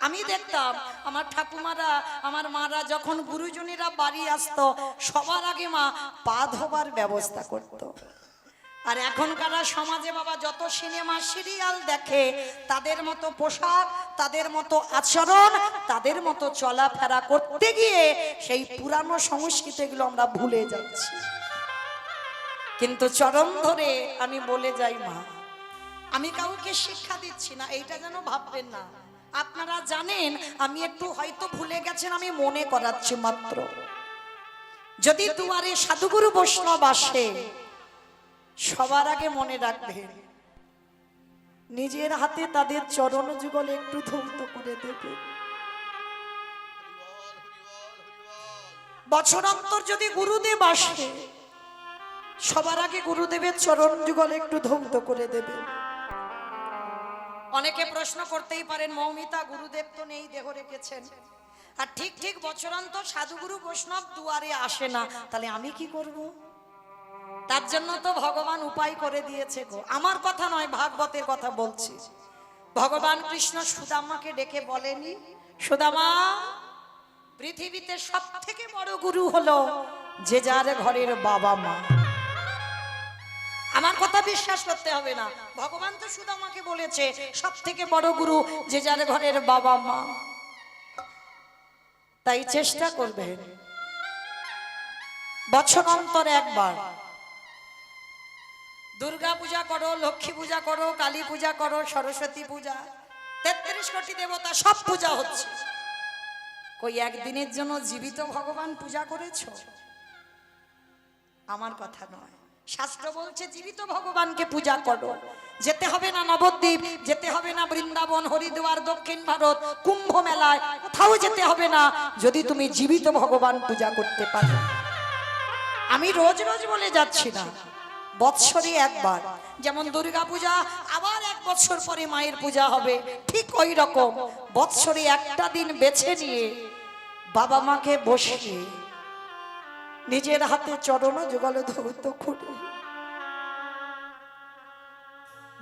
আমি দেখতাম আমার ঠাকুমারা আমার মারা যখন গুরুজনেরা বাড়ি আসতো সবার আগে মা পা ধোবার ব্যবস্থা করত। আর এখনকার সমাজে বাবা যত সিনেমা সিরিয়াল দেখে তাদের মতো পোশাক, তাদের মতো আচরণ, তাদের মতো চলাফেরা করতে গিয়ে সেই পুরানো সংস্কৃতিগুলো আমরা ভুলে যাচ্ছি। কিন্তু চরণ ধরে আমি বলে যাই মা, আমি কাউকে শিক্ষা দিচ্ছি না, এইটা যেন ভাববেন না। আপনারা জানেন আমি একটু হয়তো ভুলে গেছেন, আমি মনে করাচ্ছি মাত্র। যদি দুয়ারে সাধুগুরু বৈষ্ণব আসে সবার আগে মনে রাখবেন নিজের হাতে তাদের চরণ যুগল একটু ধৌত করে দেবে। বছরান্তর যদি গুরুদেব আসে সবার আগে গুরুদেবের চরণ যুগল একটু ধৌত করে দেবে। অনেকে প্রশ্ন করতেই পারেন মৌমিতা গুরুদেব তো নেই, দেহ রেখেছেন। আর ঠিক ঠিক বছরান্তর সাধুগুরু বৈষ্ণব দুয়ারে আসে না, তাহলে আমি কি করব? তার জন্য তো ভগবান উপায় করে দিয়েছে গো। আমার কথা নয়, ভাগবতের কথা বলছি। ভগবান কৃষ্ণ সুদামাকে ডেকে বলেনি, সুদামা পৃথিবীতে সব থেকে বড় গুরু হলো যে যার ঘরের বাবা মা। আমার কথা বিশ্বাস করতে হবে না, ভগবান তো সুদামাকে বলেছে সব থেকে বড় গুরু যে যার ঘরের বাবা মা। তাই চেষ্টা করবেন বছর অন্তর একবার দুর্গা পূজা করো, লক্ষ্মী পূজা করো, কালী পূজা করো, সরস্বতী পূজা, 33 কোটি দেবতা সব পূজা হচ্ছে। কই একদিনের জন্য জীবিত ভগবান পূজা করেছো? আমার কথা নয়, শাস্ত্র বলছে জীবিত ভগবানকে পূজা করো। যেতে হবে না নবদ্বীপ, যেতে হবে না বৃন্দাবন, হরিদ্বার, দক্ষিণ ভারত, কুম্ভ মেলায়, কোথাও যেতে হবে না যদি তুমি জীবিত ভগবান পূজা করতে পারো। আমি রোজ রোজ বলে যাচ্ছি না, বৎসরে একবার, যেমন দুর্গা পূজা আবার 1 বছর পরে মায়ের পূজা হবে, ঠিক ওই রকম বৎসরে একটা দিন বেছে নিয়ে বাবা মাকে বসিয়ে নিজের হাতে চরণ যুগল ধৌত করে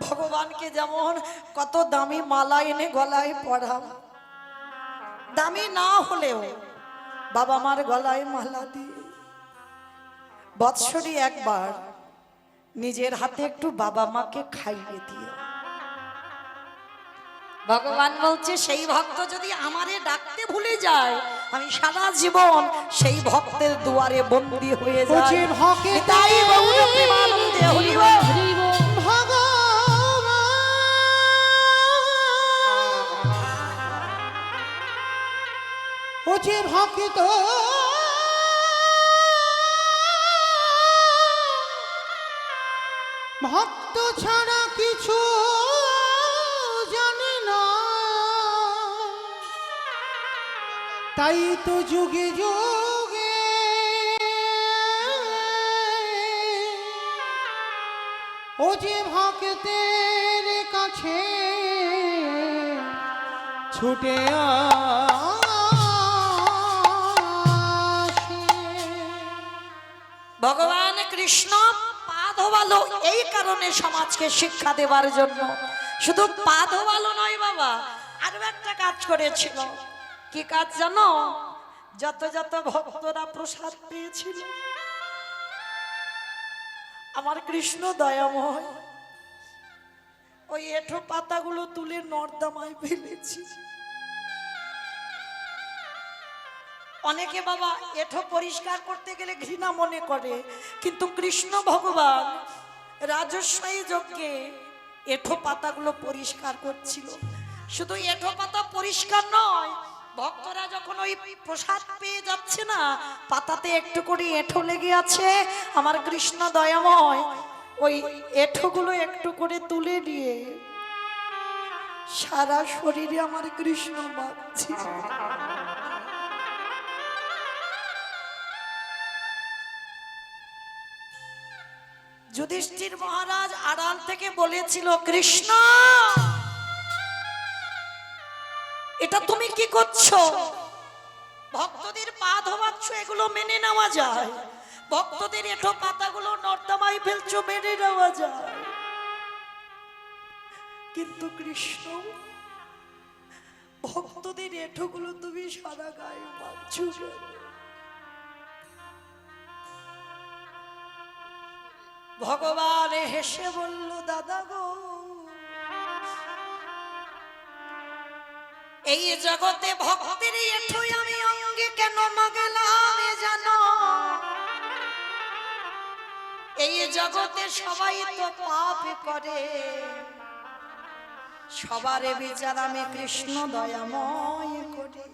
ভগবানকে যেমন কত দামি মালা এনে গলায় পরাম, দামি না হলেও বাবা মার গলায় মালা দিয়ে বৎসরে একবার নিজের হাতে একটু বাবা মাকে খাইয়ে দিও। ভগবান বলছে সেই ভক্ত যদি আমারে ডাকতে ভুলে যায়, আমি সারা জীবন সেই ভক্তের দুয়ারে বন্দী হয়ে যাই। তাই গৌর প্রেমানন্দে হরি বল। হরি বল। ও যে ভক্ত ভক্ত ছাড়া কিছু জানে না, তাই তো যুগে যুগে ও যে ভক্তের কাছে ছুটে ভগবান কৃষ্ণ পা ধোয়ালো এই কারণে সমাজকে শিক্ষা দেওয়ার জন্য। শুধু পা ধোয়ালো নয় বাবা, আরো একটা কাজ করেছিল। কি কাজ জানো? যত যত ভক্তরা প্রসাদ পেয়েছিল, আমার কৃষ্ণ দয়াময় ওই এঁঠো পাতাগুলো তুলে নর্দমায় ফেলেছি। অনেকে বাবা এঁঠো পরিষ্কার করতে গেলে ঘৃণা মনে করে, কিন্তু কৃষ্ণ ভগবান রাজস্বী যজ্ঞে এঁঠো পাতাগুলো পরিষ্কার করছিল। শুধু এঁঠো পাতা পরিষ্কার নয়, ভক্তরা যখন ওই প্রসাদ পেয়ে যাচ্ছে না, পাতাতে একটু করে এঁঠো লেগে আছে, আমার কৃষ্ণ দয়াময় ওই এঁঠোগুলো একটু করে তুলে নিয়ে সারা শরীরে আমার কৃষ্ণ মাখছে। যুধিষ্ঠির মহারাজ আড়াল থেকে বলেছিল, কৃষ্ণ এটা তুমি কি করছো? ভক্তদের পা ধোয়াচ্ছ, এগুলো মেনে নেওয়া যায়। ভক্তদের এঁঠো পাতাগুলো নর্দমায় ফেলছো, মেনে নেওয়া যায়। কিন্তু কৃষ্ণ ভক্তদের এঁঠোগুলো তুমি সারা গায়ে মাখছো কেন? ভগবান হেসে বলল, দাদা গো, এই জগতে ভক্তের এঁঠোই আমি অঙ্গে কেন মাগলাম জানো? এই জগতে সবাই তো পাপ করে, সবারে বিচার আমি কৃষ্ণ দয়াময় করি।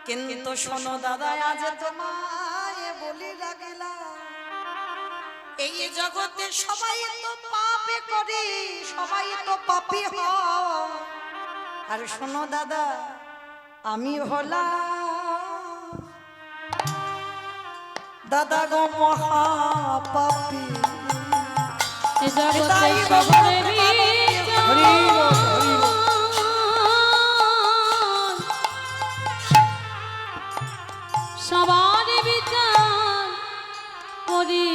কিন্তু শোনো দাদা, আজ তোমায় বলি লাগলাম, এই জগতে সবাই তো পাপে করে, সবাই তো পাপী হয়। আর শোনো দাদা, আমি হলাম দাদা গো মহাপাপী। এ জগতে সবারে বিচার, সবার বিচার করি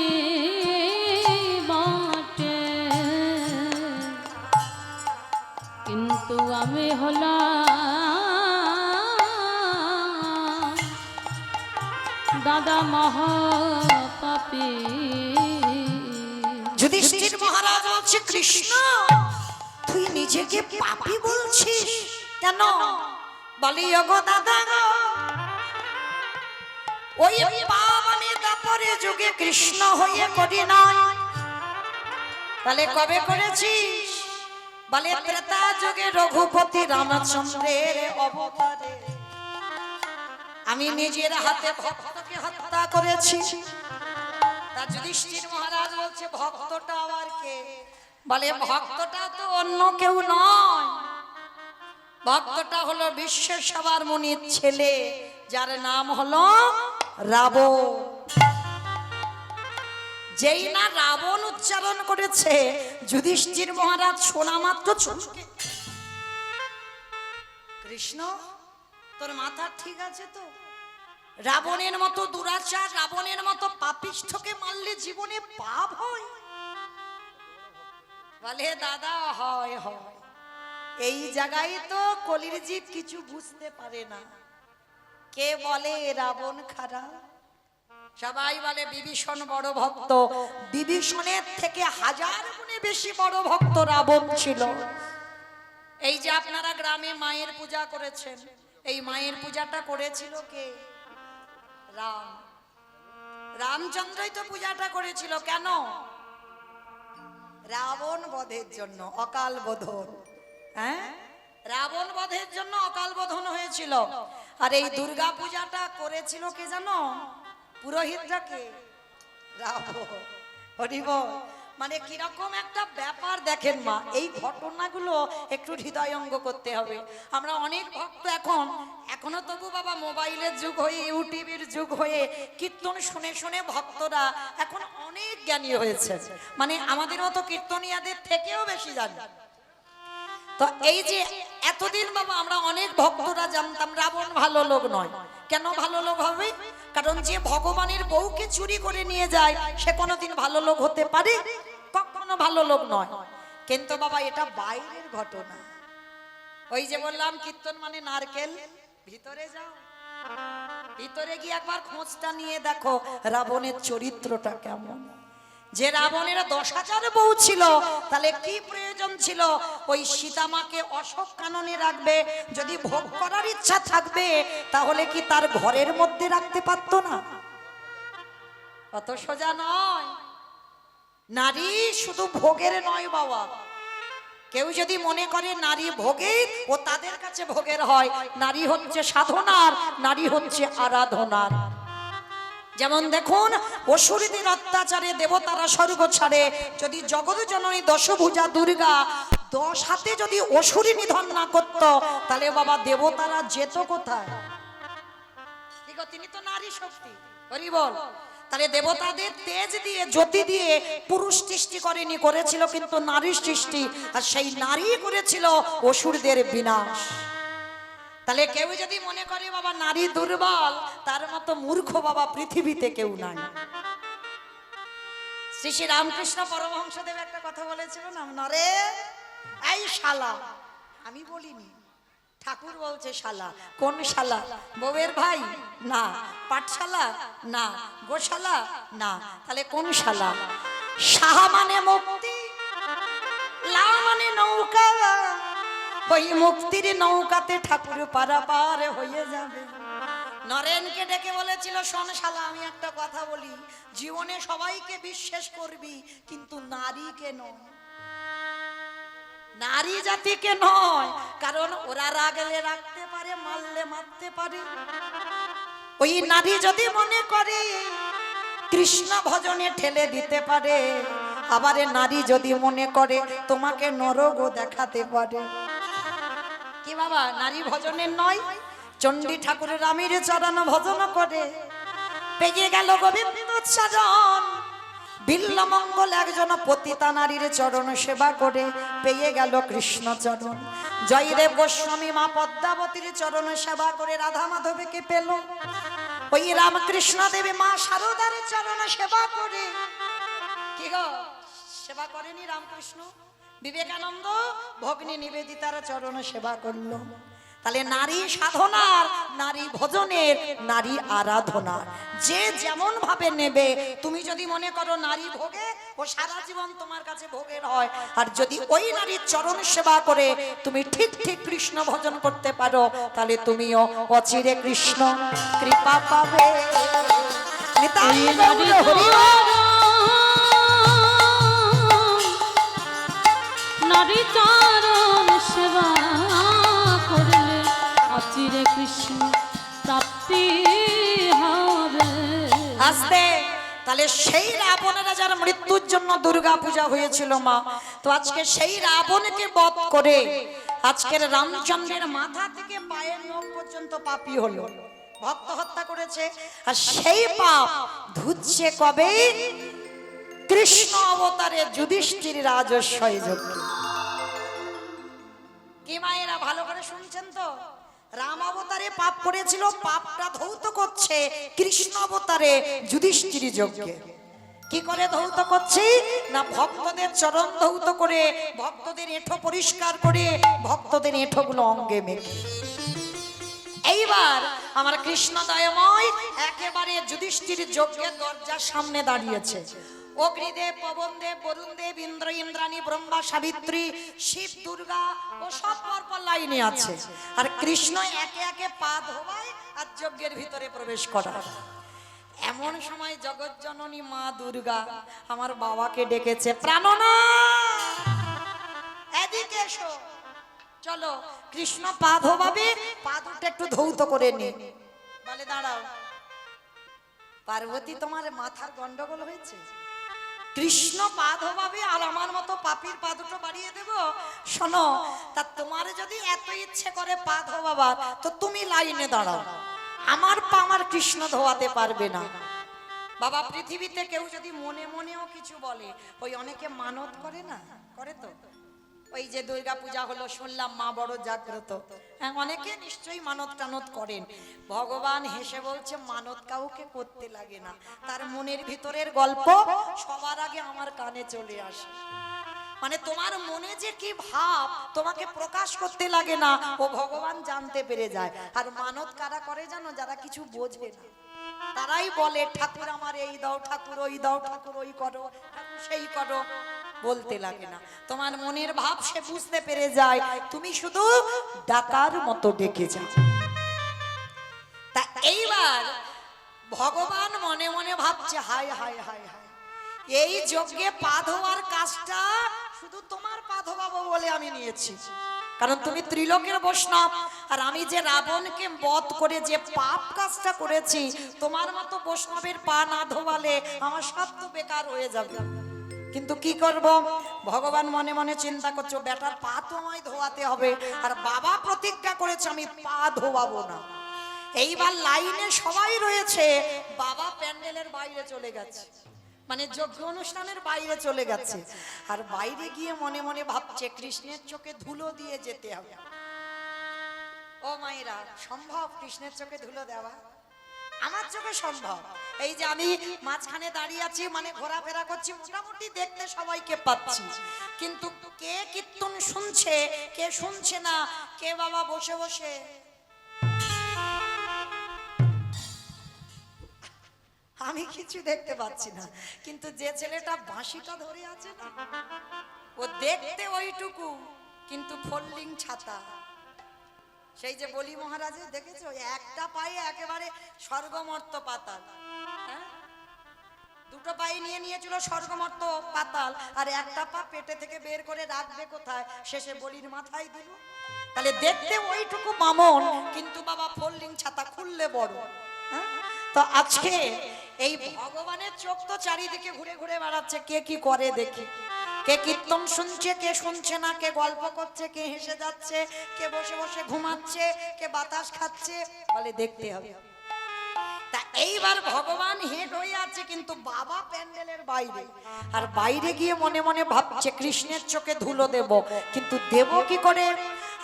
বটে, কিন্তু আমি হলাম দাদা মহাপাপী। যুধিষ্ঠির মহারাজ বলছে, কৃষ্ণ তুই নিজেকে পাপী বলছিস কেন? বলি ওগো দাদা গো, ওই পাপ আমি তারপরে যুগে কৃষ্ণ হয়ে করি নাই। তাহলে কবে করেছিস? বলে ত্রেতা যুগে রঘুপতি রামচন্দ্রের অবতারে আমি নিজের হাতে ভক্তকে হত্যা করেছি। তা যুধিষ্ঠির মহারাজ বলছে, ভক্তটা আবার কে? বলে ভক্তটা তো অন্য কেউ নয়, ভক্তটা হলো বিশ্বের সবার মুনির ছেলে, যার নাম হলো রাবণ। যেই না রাবণ উচ্চারণ করেছে, যুধিষ্ঠির মহারাজ শোনা মাত্র চমকে, কৃষ্ণ তোর মাথা ঠিক আছে তো? রাবণের মতো দুরাচার, রাবণের মতো পাপিষ্ঠকে মারলে জীবনে পাপ হয়? বলে দাদা হয় হয়। এই জায়গায় তো কলির জীব কিছু বুঝতে পারে না। কে বলে রাবণ খারাপ, সবাই বলে বিভীষণ বড় ভক্ত, বিভীষণের থেকে হাজার গুণে বেশি বড় ভক্ত রাবণ ছিল। এই যে আপনারা গ্রামে মায়ের পূজা করেছেন, এই মায়ের পূজাটা করেছিল কে? রাম। রামচন্দ্রই তো পূজাটা করেছিল। কেন? রাবণ বধের জন্য, অকাল বোধন। হ্যাঁ, রাবণ বধের জন্য অকাল বোধন হয়েছিল। আর এই দুর্গা পূজাটা করেছিল কে জানো? পুরোহিতরা কে? রাবণ। হরি বল। মানে কিরকম একটা ব্যাপার দেখেন মা, এই ঘটনাগুলো একটু হৃদয়ঙ্গ করতে হবে। আমরা অনেক ভক্ত এখনো তবু বাবা মোবাইলের যুগ হয়ে, ইউটিউবের যুগ হয়ে কীর্তন শুনে শুনে ভক্তরা এখন অনেক জ্ঞানী হয়েছে, মানে আমাদের মতো কীর্তনিয়াদের থেকেও বেশি জানি। তো এই যে এতদিন বাবা আমরা অনেক ভক্তরা জানতাম রাবণ ভালো লোক নয়। কেন ভালো লোক হবে? কারণ যে ভগবানের বউকে চুরি করে নিয়ে যায় সে কোনোদিন ভালো লোক হতে পারে? কখনো ভালো লোক নয়। কিন্তু বাবা এটা বাইরের ঘটনা। ওই যে বললাম কীর্তন মানে নারকেল, ভিতরে যাও, ভিতরে গিয়ে একবার খোঁজটা নিয়ে দেখো রাবণের চরিত্রটা কেমন। যে রাবণের 10,000 বউ ছিল, তাহলে কি প্রয়োজন ছিল ওই সীতামাকে অশোক কাননে রাখবে? যদি ভোগ করার ইচ্ছা থাকবে তাহলে কি তার ঘরের মধ্যে রাখতে পারতো না? অত সোজা নয়। নারী শুধু ভোগের নয় বাবা। কেউ যদি মনে করে নারী ভোগের, ও তাদের কাছে ভোগের হয়। নারী হচ্ছে সাধনার, নারী হচ্ছে আরাধনার। যেমন দেখুন, অসুরীদের অত্যাচারে দেবতারা স্বর্গ ছাড়ে। যদি জগৎ জননী দশভুজা দুর্গা 10 হাতে যদি অসুরী নিধন না করত, তাহলে বাবা দেবতারা যেত কোথায়? তিনি তো নারী শক্তি। হরি বল। তাহলে দেবতাদের তেজ দিয়ে, জ্যোতি দিয়ে পুরুষ সৃষ্টি করেনি, করেছিল কিন্তু নারী সৃষ্টি। আর সেই নারী করেছিল অসুরদের বিনাশ। তাহলে কেউ যদি মনে করে বাবা নারী দুর্বল, তার মতো মূর্খ বাবা পৃথিবীতে কেউ নাই। শ্রী শ্রী রামকৃষ্ণ পরমহংসদেব একটা কথা বলেছিল না, নরে এই শালা। আমি বলিনি, ঠাকুর বলছে শালা। কোন শালা? বউয়ের ভাই না, পাঠশালা না, গোশালা না, তাহলে কোন শালা? সাহা মানে মুক্তি, লা মানে নৌকা। ওই মুক্তির নৌকাতে ঠাকুর পারাপার হয়ে যাবে। নরেনকে ডেকে বলেছিল, শোন শালা, আমি একটা কথা বলি, জীবনে সবাইকে বিশ্বাস করবি কিন্তু নারীকে নয়, নারী জাতিকে নয়। কারণ ওরা রাগলে রাখতে পারে, মারলে মারতে পারে। ওই নারী যদি মনে করে কৃষ্ণ ভজনে ঠেলে দিতে পারে, আবার নারী যদি মনে করে তোমাকে নরকও দেখাতে পারে। কি বাবা নারী ভজনের নয়? চণ্ডী ঠাকুরের রামের চরণ ভজন করে পেয়ে গেল গোবিন্দ চরণ। বিল্লমঙ্গল একজন পতিতা নারীর চরণ সেবা করে পেয়ে গেল কৃষ্ণ চরণ। জয়দেব গোস্বামী মা পদ্মাবতীর চরণ সেবা করে রাধা মাধবকে পেল। ওই রামকৃষ্ণ দেবী মা শারদার চরণ সেবা করে, কি গো সেবা করেনি রামকৃষ্ণ? বিবেকানন্দ ভগ্নী নিবেদিতার চরণ সেবা করলো। তাহলে নারী সাধনার, নারী ভজনের, নারী আরাধনার যে যেমন ভাবে নেবে। তুমি যদি মনে করো নারী ভোগে, ও সারা জীবন তোমার কাছে ভোগের হয়। আর যদি ওই নারীর চরণ সেবা করে তুমি ঠিক ঠিক কৃষ্ণ ভজন করতে পারো, তাহলে তুমিও অচিরে কৃষ্ণ কৃপা পাবে। নারী চরণ সেবা করলে অচিরে কৃষ্ণ প্রাপ্তি হবে। আস্তে। তাহলে সেই রাবণের যার মৃত্যুর জন্য দুর্গা পূজা হয়েছিল মা, তো আজকে সেই রাবণকে বধ করে আজকের রামচন্দ্রের মাথা থেকে পায়ের নখ পর্যন্ত পাপী হলো, ভক্ত হত্যা করেছে। আর সেই পাপ ধুচ্ছে কবে? কৃষ্ণ অবতারে যুধিষ্ঠির রাজস্বয় যজ্ঞে। কি মায়েরা ভালো করে শুনছেন তো? রাম অবতারে পাপ করেছিল, পাপটা ধৌত করছে কৃষ্ণ অবতারে যুধিষ্ঠির যজ্ঞে। কি করে ধৌত করছে না, ভক্তদের চরণ ধৌত করে, ভক্তদের এঁঠো পরিষ্কার করে, ভক্তদের এঁঠোগুলো অঙ্গে মেখে। এইবার আমার কৃষ্ণ দয়াময় একেবারে যুধিষ্ঠির যজ্ঞের দরজার সামনে দাঁড়িয়েছে। অগ্নিদেব, পবনদেব, বরুণদেব, ইন্দ্র, ইন্দ্রাণী, ব্রহ্মা, সাবিত্রী, শিব, দুর্গা ও সব পরপর লাইনে আছে। আর কৃষ্ণ একে একে পা ধোয়ায় আর যজ্ঞের ভিতরে প্রবেশ করায়। এমন সময় জগৎজননী মা দুর্গা আমার বাবাকে ডেকেছে, প্রাণনাথ এদিকে এসো, চলো কৃষ্ণ পা ধোবাবে, পা দুটো একটু ধৌত করে নে। বলে দাঁড়াও পার্বতী, তোমার মাথার গন্ডগোল হয়েছে? কৃষ্ণ পা ধোবাবে আর আমার মতো পাপীর পা দুটো বাড়িয়ে দেব? শোনো, তা তোমার যদি এত ইচ্ছে করে পা ধোবাবার, তো তুমি লাইনে দাঁড়াও, আমার পা আমার কৃষ্ণ ধোয়াতে পারবে না। বাবা, পৃথিবীতে কেউ যদি মনে মনেও কিছু বলে, ওই অনেকে মানত করে না, করে তো? ওই যে দুর্গা পূজা হলো, শুনলাম মা বড় জাগ্রত, হ্যাঁ অনেকে নিশ্চয়ই মানত টানত করেন। ভগবান হেসে বলছে, মানত কাউকে করতে লাগে না, তার মনের ভিতরের গল্প সবার আগে আমার কানে চলে আসে। মানে তোমার মনে যে কি ভাব তোমাকে প্রকাশ করতে লাগে না, ও ভগবান জানতে পেরে যায়। আর মানত কারা করে জানো? যারা কিছু বোঝে না, তারাই বলে ঠাকুর আমার এই দাও, ঠাকুর ওই দাও, ঠাকুর ওই করো, ঠাকুর সেই করো, বলতে লাগে না। তোমার মনের ভাব সে বুঝতে পেরে যায়, তুমি শুধু ডাকার মতো ডেকে যাও। তা এইবার ভগবান মনে মনে ভাবছে, হায় হায় হায় হায়, এই যজ্ঞে পা ধোয়ার কাজটা শুধু তোমার পা ধোয়াবো বলে আমি নিয়েছি, কারণ তুমি ত্রিলোকের বৈষ্ণব। আর আমি যে রাবণকে বধ করে যে পাপ কাজটা করেছি, তোমার মতো বৈষ্ণবের পা না ধোয়ালে আমার সব তো বেকার হয়ে যাবে। কিন্তু কি করব, ভগবান মনে মনে চিন্তা করছো, বেটার পা তো আমায় ধোয়াতে হবে, আর বাবা প্রতিজ্ঞা করেছে আমি পা ধোয়াবো না। এইবার লাইনে সবাই রয়েছে, বাবা প্যান্ডেলের বাইরে চলে গেছে, মানে যজ্ঞ অনুষ্ঠানের বাইরে চলে গেছে। আর বাইরে গিয়ে মনে মনে ভাবছে, কৃষ্ণের চোখে ধুলো দিয়ে যেতে হবে। ও মায়েরা, সম্ভব কৃষ্ণের চোখে ধুলো দেওয়া? আমার চোখে সম্ভব। এই যে আমি মাঝখানে দাঁড়িয়ে আছি, মানে ঘোরাফেরা করছি, মোটামুটি দেখতে সবাইকে পাচ্ছি, কিন্তু কে কীর্তন শুনছে, কে শুনছে না, কে বাবা বসে বসে আমি কিছু দেখতে পাচ্ছি না। কিন্তু যে ছেলেটা বাঁশিটা ধরে আছে না, ও দেখতে ওইটুকু, কিন্তু ফোল্ডিং ছাতা। সেই যে বলি মহারাজে দেখেছো, একটা পায়ে একেবারে স্বর্গমর্ত পাতাল, হ্যাঁ দুটো পায়ে নিয়ে নিয়েছিল স্বর্গমর্ত পাতাল, আর একটা পা পেটে থেকে বের করে রাখবে কোথায়, শেষে বলির মাথায় দিল। তাহলে দেখতে ওইটুকু বামন, কিন্তু বাবা ফোল্ডিং ছাতা, খুললে বড়। হ্যাঁ, তো আজকে এই ভগবানের চোখ তো চারিদিকে ঘুরে ঘুরে বেড়াচ্ছে, কে কি করে দেখি। কে কীর্তন শুনছে, কে শুনছে না, কে গল্প করছে, কে হেসে যাচ্ছে, কে বসে বসে ঘুমাচ্ছে, কে বাতাস খাচ্ছে, বলে দেখতে হবে। তা এইবার ভগবান হেড হয়ে আছে, কিন্তু বাবা প্যান্ডেলের বাইরে। আর বাইরে গিয়ে মনে মনে ভাবছে, কৃষ্ণের চোখে ধুলো দেব, কিন্তু দেব কি করে?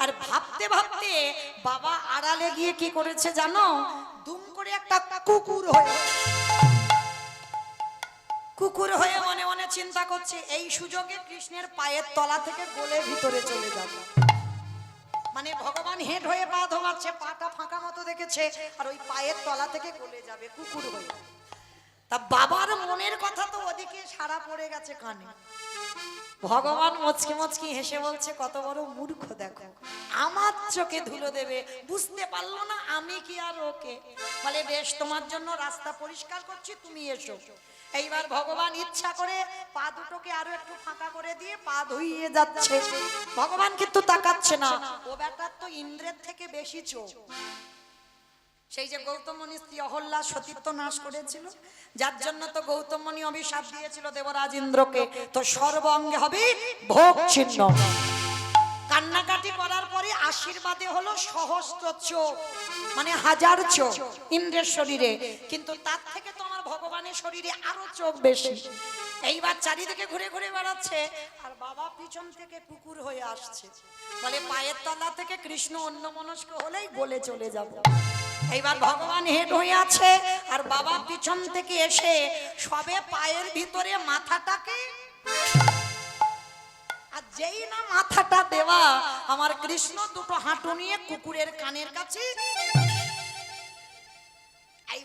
আর ভাবতে ভাবতে বাবা আড়ালে গিয়ে কি করেছে জানো? দুম করে একটা কুকুর হয়ে মনে মনে চিন্তা করছে, এই সুযোগে কৃষ্ণের পায়ের তলা থেকে গোলে ভিতরে চলে যাবে। মানে ভগবান হেড হয়ে পা ধোয়াচ্ছে, পাটা ফাঁকা মতো দেখেছে, আর ওই পায়ের তলা থেকে গলে যাবে কুকুর হয়ে। তা বাবার মনের কথা তো ওদিকে সারা পড়ে গেছে কানে। ভগবান মুচকি মুচকি হেসে বলছে, কত বড় মূর্খ দেখো, আমার চোখে ধুলো দেবে, বুঝতে পারলো না আমি কি আর ওকে। বলে বেশ, তোমার জন্য রাস্তা পরিষ্কার করছি, তুমি এসো। এইবার ভগবান ইচ্ছা করে পা দুটোকে আরো একটু ফাঁকা করে দিয়ে পা ধুইয়ে যাচ্ছে। ভগবান কিন্তু তাকাচ্ছে না, ও বেটার তো ইন্দ্রের থেকে বেশি চোখ। সেই যে গৌতম মুনির স্ত্রী অহল্যা সতীত্ব নাশ করেছিল, যার জন্য তো গৌতম মুনি অভিশাপ দিয়েছিল দেবরাজ ইন্দ্রকে, তো সর্ব অঙ্গে হবে ভোগ চিহ্ন। কান্নাকাটি করার পরে আশীর্বাদে হলো সহস্র চোখ, মানে হাজার চোখ ইন্দ্রের শরীরে, কিন্তু তার থেকে তো আমার ভগবানের শরীরে আরো চোখ বেশি। এইবার চারিদিকে ঘুরে ঘুরে বেড়াচ্ছে, আর বাবা পিছন থেকে কুকুর হয়ে আসছে। বলে পায়ের তলা থেকে কৃষ্ণ অন্যমনস্ক হলেই বলে চলে যাব। এইবার ভগবান হেড হয়ে আছে, আর বাবা পিছন থেকে এসে সবে পায়ের ভিতরে মাথাটাকে, আর যেই না মাথাটা দেওয়া, আমার কৃষ্ণ দুটো হাঁটু নিয়ে কুকুরের কানের কাছে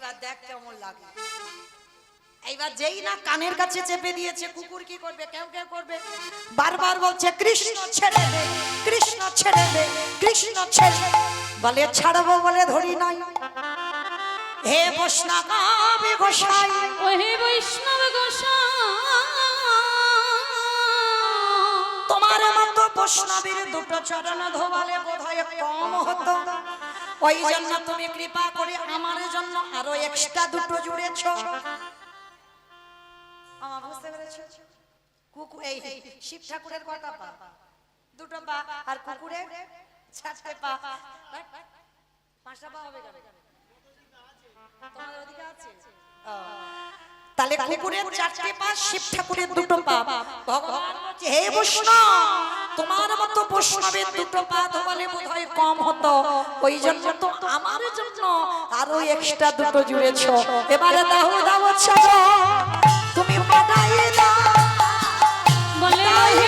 এইবার দেখ কেমন লাগে। এইবার যেই না কানের কাছে চেপে দিয়েছে, কুকুর কি করবে? কেউ কেউ করবে, বারবার বলছে কৃষ্ণ ছেড়ে দে, কৃষ্ণ ছেড়ে দে, কৃষ্ণ ছেড়ে দে। বলে ছাড়বো বলে ধরি নাই। হে বৈষ্ণব গোসাই, ও হে বৈষ্ণব গোসাই, তোমার মতো বৈষ্ণবের দুটো চরণ ধোবালে বোধহয় কম হতো। ওই জন্য তুমি কৃপা করে আমার জন্য আরো এক্সট্রা দুটো জুড়েছ। আমার বুঝতে পেরেছো? এই শিব ঠাকুরের কটা পা? দুটো পা। আর কুকুরের 4টে পা। 5টা পা হবে কেন? তোমাদের ওদিকে আছে? তাহলে কুকুরের 4টে পা, শিব ঠাকুরের 2টো পা। ভগবান বলছে হে বৈষ্ণব, তোমার মতো বৈষ্ণবের 2টো পা ধোবালে বোধহয় কম হতো। ওই জন্য তো আমার জন্য আরো এক্সট্রা 2টো জুড়েছো। এবারে দাও দাও ছাড়ো, তুমি বাড়াই দাও। বলে হে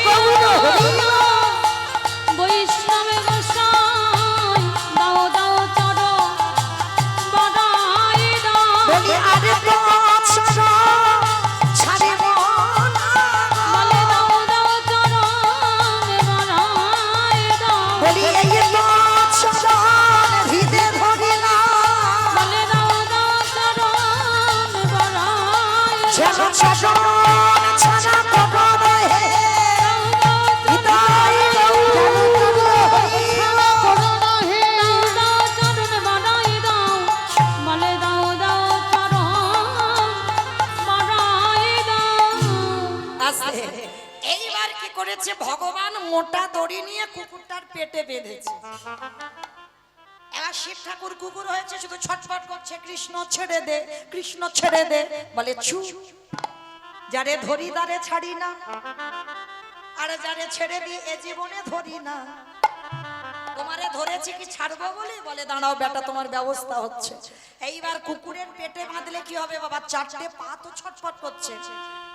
বৈষ্ণব গোসাই, দাও দাও চরণ বাড়াই দাও। বলি আরে তো ছাড়ো, ছাড়িব না। বলে দাও দাও চরণ বাড়াই দাও। বলি এই তো ছাড়ো, হৃদে ধরি না। বলে দাও দাও চরণ বাড়াই যেন দাও। ছাড়ো ছাড়া কখনো হে হৃদয় করোনা হে দাও দাও চরণ বাড়াই দাও। বলে দাও দাও চরণ বাড়াই দাও। আস্তে। এইবার কি করেছে ভগবান? মোটা দড়ি নিয়ে কুকুরটার পেটে বেঁধেছে। এবার শিব ঠাকুর কুকুর হয়েছে, শুধু ছটফট করছে কৃষ্ণ ছেড়ে দে, কৃষ্ণ ছেড়ে দে। বলে ছু, যারে ধরি তারে ছাড়ি না, আর যারে ছেড়ে দিই এ জীবনে ধরি না। তোমারে ধরেছি কি ছাড়বো বলে? বলে দাঁড়াও বেটা, তোমার ব্যবস্থা হচ্ছে। এইবার কুকুরের পেটে বাঁধলে কি হবে বাবা? 4টে পা তো ছটফট করছে।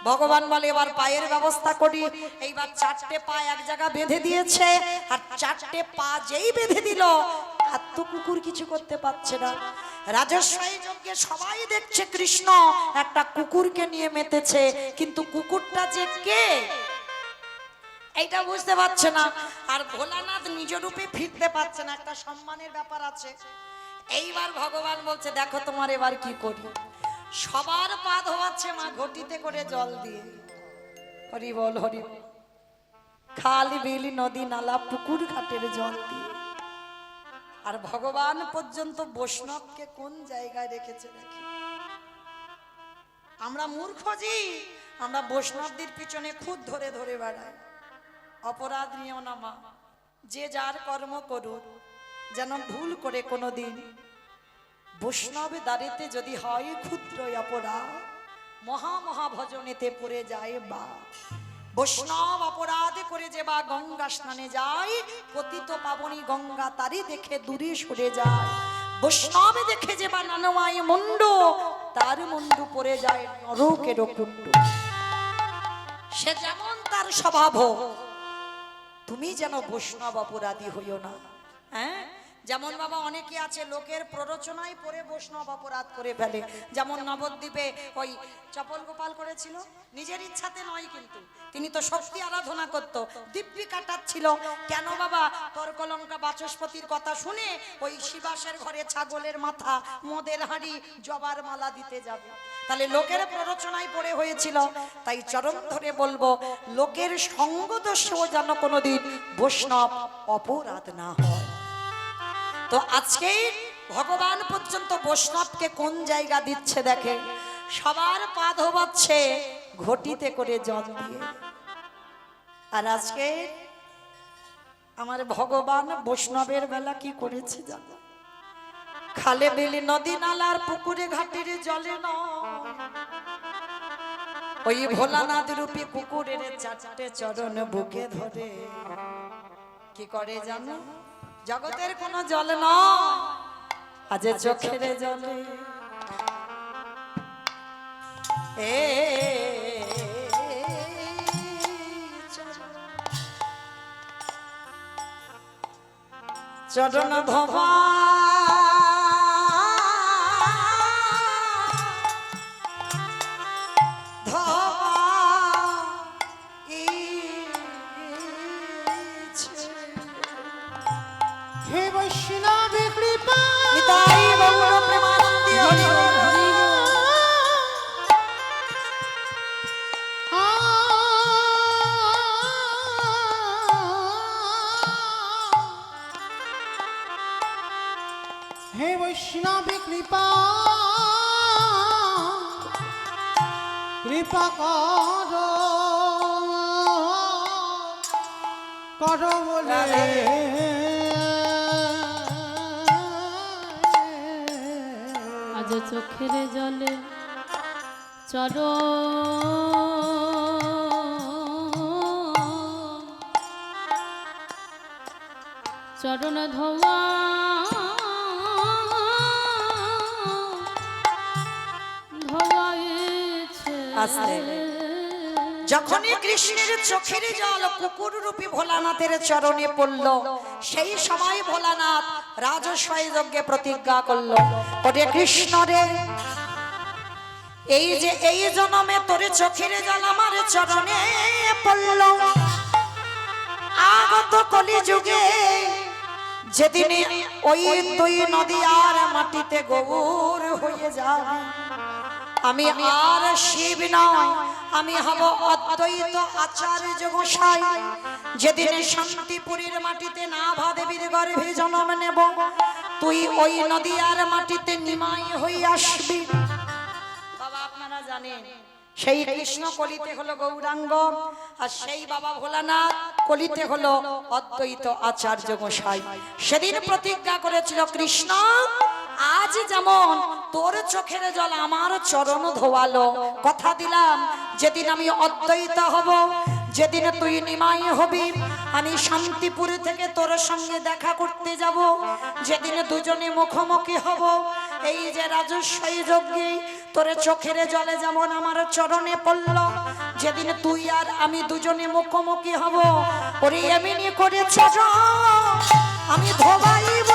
ভগবান বলে এবার পায়ের ব্যবস্থা করি। এইবার 4টে পা এক জায়গা বেঁধে দিয়েছে, আর 4টে পা যেই বেঁধে দিল, আর তো কুকুর কিছু করতে পারছে না। রাজস্বী যজ্ঞে সবাই দেখছে কৃষ্ণ একটা কুকুরকে নিয়ে মেতেছে, কিন্তু কুকুরটা যে কে এইটা বুঝতে পারছে না। আর ভোলানাথ নিজ রূপে ফিরতে পারছে না, একটা সম্মানের ব্যাপার আছে। এইবার ভগবান বলছে দেখো তোমার এবার কি করি। সবার পা ধোয়াচ্ছে মা ঘটিতে করে জল দিয়ে। হরি বল হরি বল। খাল বিল নদী নালা পুকুর ঘাটের জল দিয়ে। আর ভগবান পর্যন্ত বৈষ্ণবকে কোন জায়গায় রেখেছে দেখি। আমরা মূর্খ জি, আমরা বৈষ্ণবদের পিছনে খুদ ধরে ধরে বেড়াই। অপরাধ নিও না মা, যে যার কর্ম করুক, যেন ভুল করে কোনোদিন বৈষ্ণব দাঁড়িতে যদি হয় ক্ষুদ্র অপরাধ, মহা মহা ভজনেতে পড়ে যায় বা। বৈষ্ণব অপরাধ করে যে বা গঙ্গা স্নানে যায়, পতিত পাবনী গঙ্গা তারি দেখে দূরে সরে যায়। বৈষ্ণব দেখে যে বা নানমাই মুন্ডু, তার মুন্ডু পড়ে যায় নরকের কুণ্ড। সে যেমন তার স্বভাব, তুমি যেন বৈষ্ণব অপরাধী হইও না। হ্যাঁ, যেমন বাবা অনেকে আছে লোকের প্ররোচনায় পড়ে বৈষ্ণব অপরাধ করে ফেলে। যেমন নবদ্বীপে ওই চপল গোপাল করেছিল, নিজের ইচ্ছাতে নয়, কিন্তু তিনি তো শক্তি আরাধনা করত, দিব্যি কাটাচ্ছিল। কেন বাবা? তর্কলঙ্কা বাচস্পতির কথা শুনে ওই শিবাসের ঘরে ছাগলের মাথা, মদের হাঁড়ি, জবার মালা দিতে যাবে। তাহলে লোকের প্ররোচনায় পড়ে হয়েছিল। তাই চরণ ধরে বলবো, লোকের সঙ্গ দোষেও যেন কোনোদিন বৈষ্ণব অপরাধ না হয়। তো আজকে ভগবান পর্যন্ত বৈষ্ণবকে কোন জায়গা দিচ্ছে দেখে। সবার পা ধোবাচ্ছে ঘটিতে করে জল দিয়ে। আর আজকে আমার ভগবান বৈষ্ণবের বেলা কি করেছে জানো? খালে বিলে নদী নালার পুকুরে ঘাটের জলে নয়, ওই ভোলানাথ রূপী কুকুরের 4টে চরণ বুকে ধরে কি করে জানো? জগতের কোন জল নয়, আজ চোখের জলে চরণ ধোবা বৈষ্ণব কৃপা নিতাই গৌর প্রেমানন্দে হরি বল। হে বৈষ্ণব কৃপা কৃপা কর বলে আজ চোখের জলে চরণ ধোয়া ধোয়াইছে আস্তে। যখনই কৃষ্ণের চোখের জল কুকুর রূপী ভোলানাথের চরণে পড়ল, সেই সময় ভোলানাথ রাজস্বয় যজ্ঞে প্রতিজ্ঞা করল, ওরে কৃষ্ণ রে, এই যে এই জন্মে তোর চোখের জল আমার চরণে পড়ল, আগত কলি যুগে যেদিন ওই দুই নদী আর মাটিতে গৌর হয়ে যাবে, আমি আর শিব নয়, আমি হব অদ্বৈত আচার্য গোসাই। যেদিন শান্তিপুরীর মাটিতে নাভা দেবীর গর্ভে জন্ম নেব, তুই ওই নদী আর মাটিতে নিমাই হয়ে আসবি। বাবা আপনারা জানেন সেই কৃষ্ণ কলিতে হলো গৌরাঙ্গ, আর সেই বাবা ভোলানাথ কলিতে হলো অদ্বৈত আচার্য গোসাই। সেদিন প্রতিজ্ঞা করেছিল, কৃষ্ণ আজ যেমন তোর চোখের জল আমার চরণ ধোয়ালো, কথা দিলাম যেদিন আমি অদ্বৈত হব, যেদিন তুই নিমাই হবি, আমি শান্তিপুর থেকে তোর সঙ্গে দেখা করতে যাব, যেদিন দুজনে মুখোমুখি হব, এই যে রাজস্বয় যজ্ঞে তোর চোখের জলে যেমন আমার চরণে পড়ল, যেদিন তুই আর আমি দুজনে মুখোমুখি হব, ওরে এমনি করে চরণ আমি ধোবাইব।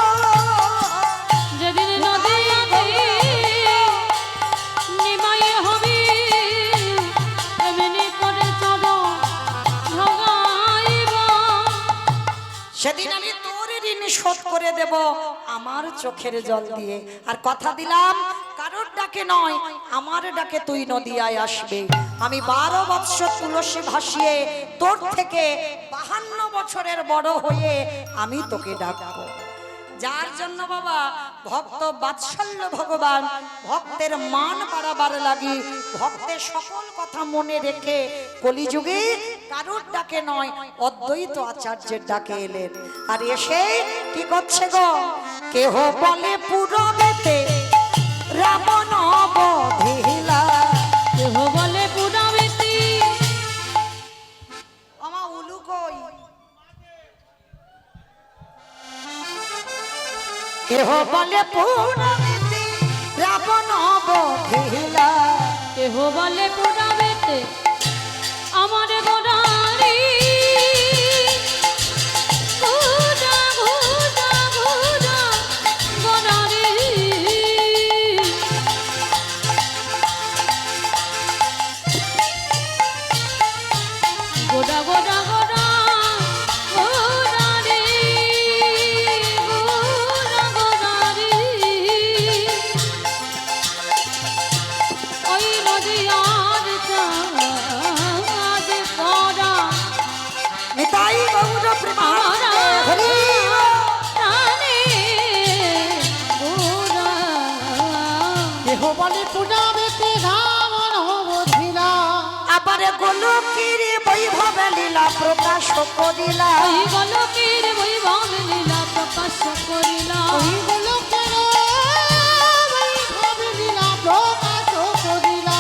যেদিন নদীতে নিমাই হবি, এমনি করে চরণ ধোয়াইব। সেদিন আমি তোর ঋণ শোধ করে দেব আমার চোখের জল দিয়ে, আর কথা দিলাম কারোর ডাকে নয়, আমার ডাকে তুই নদিয়ায় আসবে। আমি 12 বৎসর তুলসী ভাসিয়ে তোর থেকে 52 বছরের বড় হয়ে আমি তোকে ডাকবো। যার জন্য বাবা ভক্ত বাৎসল্য ভগবান ভক্তের মান বাড়াবার লাগি, ভক্তের সকল কথা মনে রেখে কলিযুগে কারোর ডাকে নয়, অদ্বৈত আচার্যের ডাকে এলেন। আর এসে কি করছে গো, কেহ বলে পুরবেতে রাবণ বধিলা, কেহ বলে পুরাবেতি, আমার উলু কই, কেহ বলে পুরবেতে রাবণ বধিলা, কেহ বলে পুরাবেতে আমার গোড়ারি, ঘুরা ঘুরা ঘুরা গোড়ারি, গোড়া গোড়া গোড়া গোড়ারি, গোড়া গোড়ারি, ওই নদীয়ার চাঁদ করা নিতাই গৌর প্রেমানন্দে হরি বল। প্রাণে গোরা। কেহ বলে পুনাবেতে রাবণ বধিলা, আবার গোলকের বৈভবে লীলা প্রকাশ করিলা, ওই গোলকের বৈভব লীলা প্রকাশ করিলা, ওই গোলকের বৈভব লীলা প্রকাশ করিলা।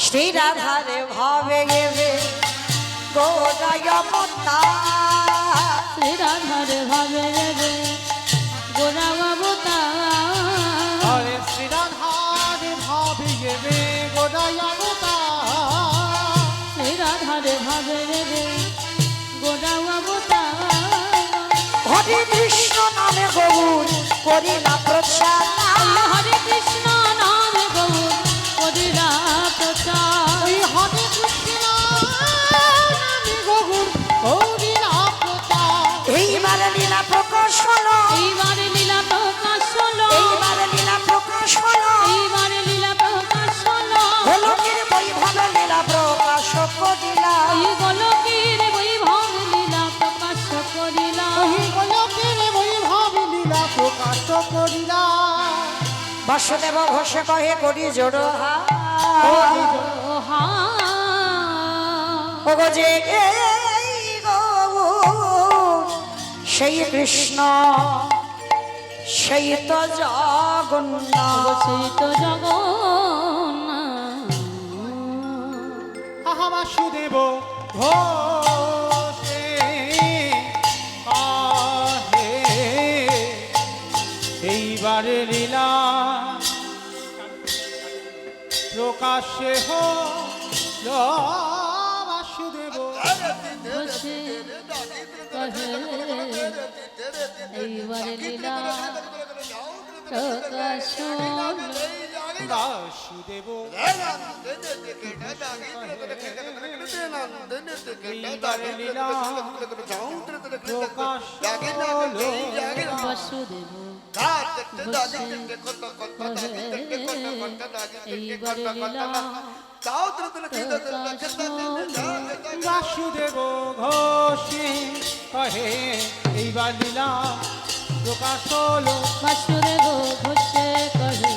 শ্রী রাধারে ভাবে গেবে গোরায় অবতার, শ্রী রাধার ভাবে রে গোরা বাবতা, হরে শ্রী রাধার ভাবে গেবে গোড়ায় অবতার, শ্রী রাধার ভাবে রে গোরা বাবতা, হরে কৃষ্ণ নামে গৌর করিলা প্রচার, হরে কৃষ্ণ নাম গৌর করিলা প্রচার, ওই হরে কৃষ্ণ নামে গৌর করিলা প্রচার। এইবার লীলা প্রকাশ হলো, এইবারে বাসুদেব ঘোষে কহে করি জোড়ো ওহা ওগো যে এই গৌর সেই কৃষ্ণ সেই তো জগন্নাথ সেই তো জগন্নাথ আহা বাসুদেব ঘোষে কাহে এইবারে লীলা প্রকাশ্যে হল বাসুদেব বসে কহে এইবারে লীলা প্রকাশ বাসুদেব এইবারে লীলা প্রকাশ হল বাসুদেব এইবারে লীলা বাসুদেব ঘোষে কহে এইবার লীলা প্রকাশ হলো বাসুদেব ঘোষে কহে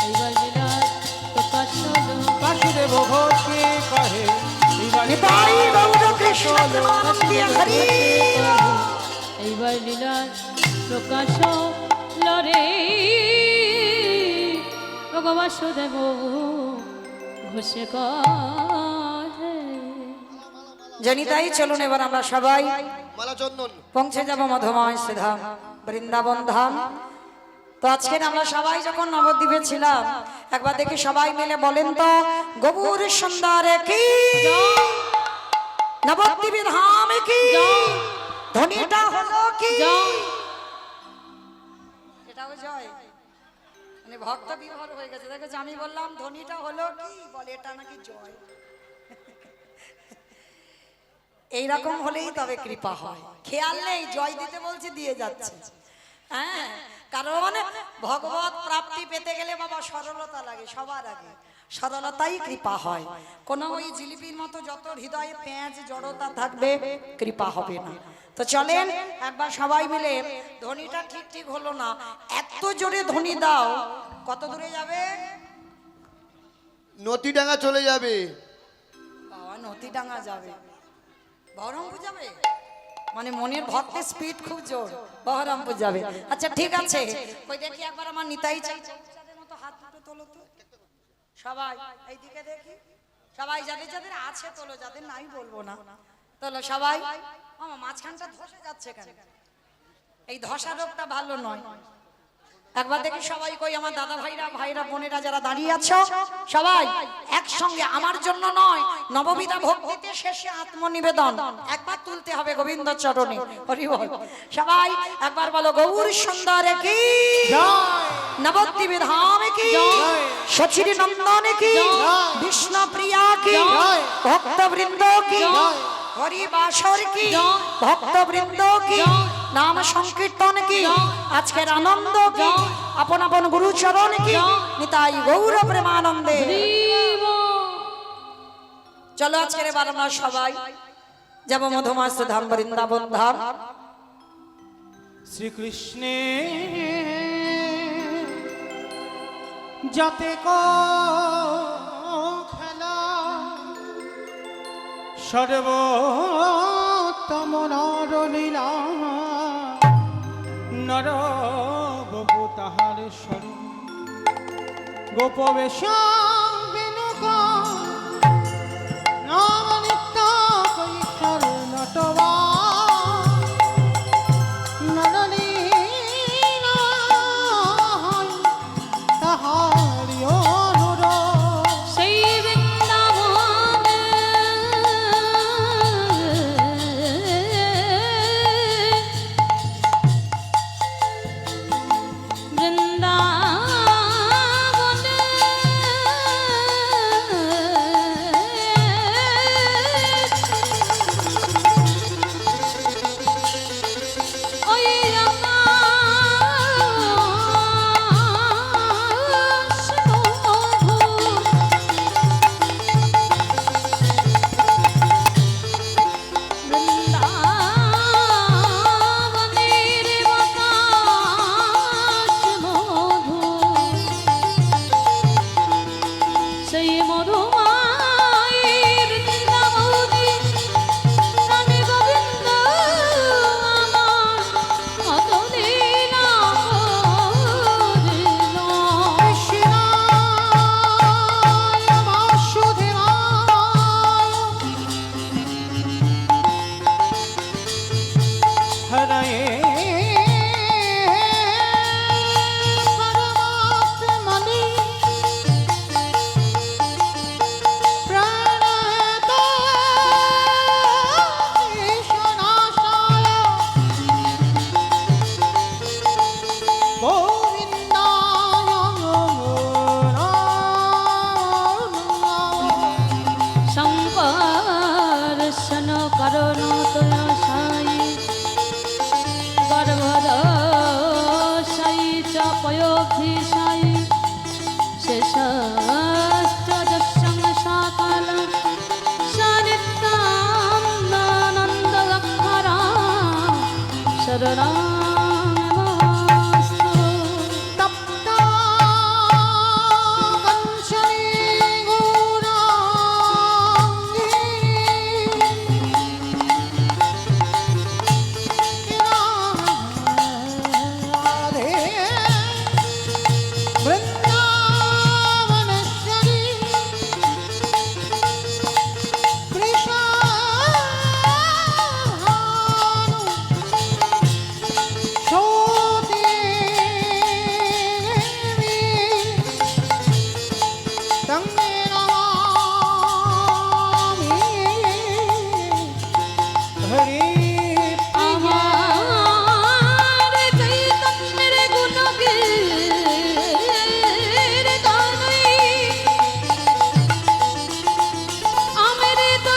এইবার লীলা প্রকাশ হলো বাসুদেব ঘোষে কহে এইবার নিতাই গৌর কৃষ্ণ প্রেমানন্দে হরি এইবার লীলা প্রকাশ লরে ওগো বাসুদেব ঘোষে কহে জনিতাই চলুন এবার আমরা সবাই মালা চন্দন পৌঁছে যাব মধুময় শ্রীধাম বৃন্দাবন ধাম। তো আজকে আমরা সবাই যখন নবদ্বীপে ছিলাম একবার দেখি সবাই মিলে বলেন তো গৌর সুন্দর কি নবদ্বীপে ধাম কি ধ্বনিটা হলো কি এটাও জয় মানে ভক্ত বিভার হয়ে গেছে দেখেছো আমি বললাম ধ্বনিটা হলো কি বলে এটা নাকি জয় এইরকম হলেই তবে কৃপা হয় খেয়াল নেই জয় দিতে বলছি দিয়ে যাচ্ছে হ্যাঁ কারণ ভগবত প্রাপ্তি পেতে গেলে বাবা সরলতা লাগে সবার আগে সরলতাই কৃপা হয় কোনো ওই জিলিপির মতো যত হৃদয়ে পেঁয়াজ জড়তা থাকবে কৃপা হবে না। তো চলেন একবার সবাই মিলে ধ্বনিটা ঠিক ঠিক হলো না এত জোরে ধ্বনি দাও কত দূরে যাবে নদীডাঙ্গা চলে যাবে বাবা নদীডাঙ্গা যাবে বহরমপুর যাবে মানে মনের ভক্তের স্পিড খুব জোর বহরমপুর যাবে আচ্ছা ঠিক আছে ওই দেখি একবার আমার নিতাই চাই চাঁদের মতো হাত দুটো তোলো তো সবাই এইদিকে দেখি সবাই যাদের যাদের আছে তোলো যাদের নাই বলবো না তোলো সবাই আমার মাঝখানটা ধসে যাচ্ছে কেন এই ধসা রোগটা ভালো নয় একবার দেখি সবাই কই আমার দাদা ভাইরা বোনেরা যারা দাঁড়িয়ে আছো সবাই একসঙ্গে আমার জন্য নয় নববিধা ভক্তিতে শেষে আত্মনিবেদন একবার তুলতে হবে গোবিন্দ চরণে হরি বল সবাই একবার বলো গৌর সুন্দর কি নবদ্বীপ ধাম কি সচির নন্দন কি বিষ্ণু প্রিয়া কি ভক্তবৃন্দ কি হরি বাসর কি ভক্তবৃন্দ কি নাম সংকীর্তন কি আজকের আনন্দ কি আপন আপন গুরুচরণ কি নিতাই গৌর প্রেমানন্দে চলো আজকের এবার আমরা সবাই যাব মধুমাস ধাম বৃন্দাবন ধাম শ্রীকৃষ্ণে যাতে খেলা সর্বোত্তম নরলীলা নর গোপু তাহার স্বরূপ গোপবেশ বিনুক নাম নিত্য কৈশোর নটবা নরলীলা তাহারি অনুর সেই বৃন্দাবনে বৃন্দাবনে शरणामस्तु तप्ता कंचनी गौरांगी राधे वृंदावनेश्वरी আমার চৈতন্যের গুণকে গানই অমৃত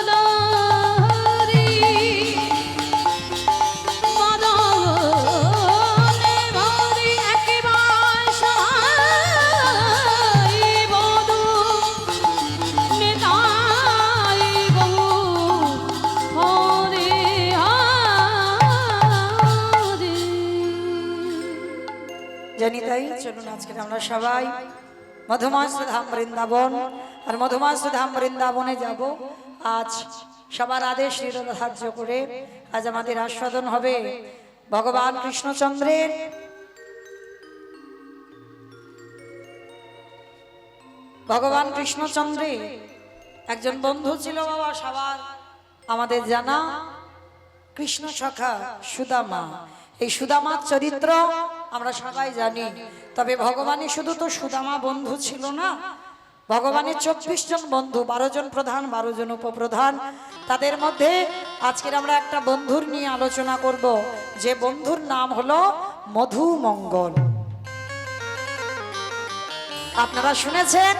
লহরী মদনে ভরি একেবারে সহায় বধূ নিতাই বহু হরে হরে। জানি তাই চলুন আজকে আমরা সবাই মধুমাস ধাম বৃন্দাবন আর মধুমাস ধাম বৃন্দাবনে যাব। আজ সবার আদেশ নিরধার্য করে আজ আমাদের আস্বাদন হবে ভগবান কৃষ্ণচন্দ্রের একজন বন্ধু ছিল বাবা, সবার আমাদের জানা কৃষ্ণ সখা সুদামা। এই সুদামার চরিত্র আমরা সবাই জানি। তবে ভগবানের শুধু তো সুদামা বন্ধু ছিল না, ভগবানের 24 জন বন্ধু, 12 জন প্রধান, 12 জন উপপ্রধান। তাদের মধ্যে আজকের আমরা একটা বন্ধুর নিয়ে আলোচনা করব, যে বন্ধুর নাম হলো মধুমঙ্গল। আপনারা শুনেছেন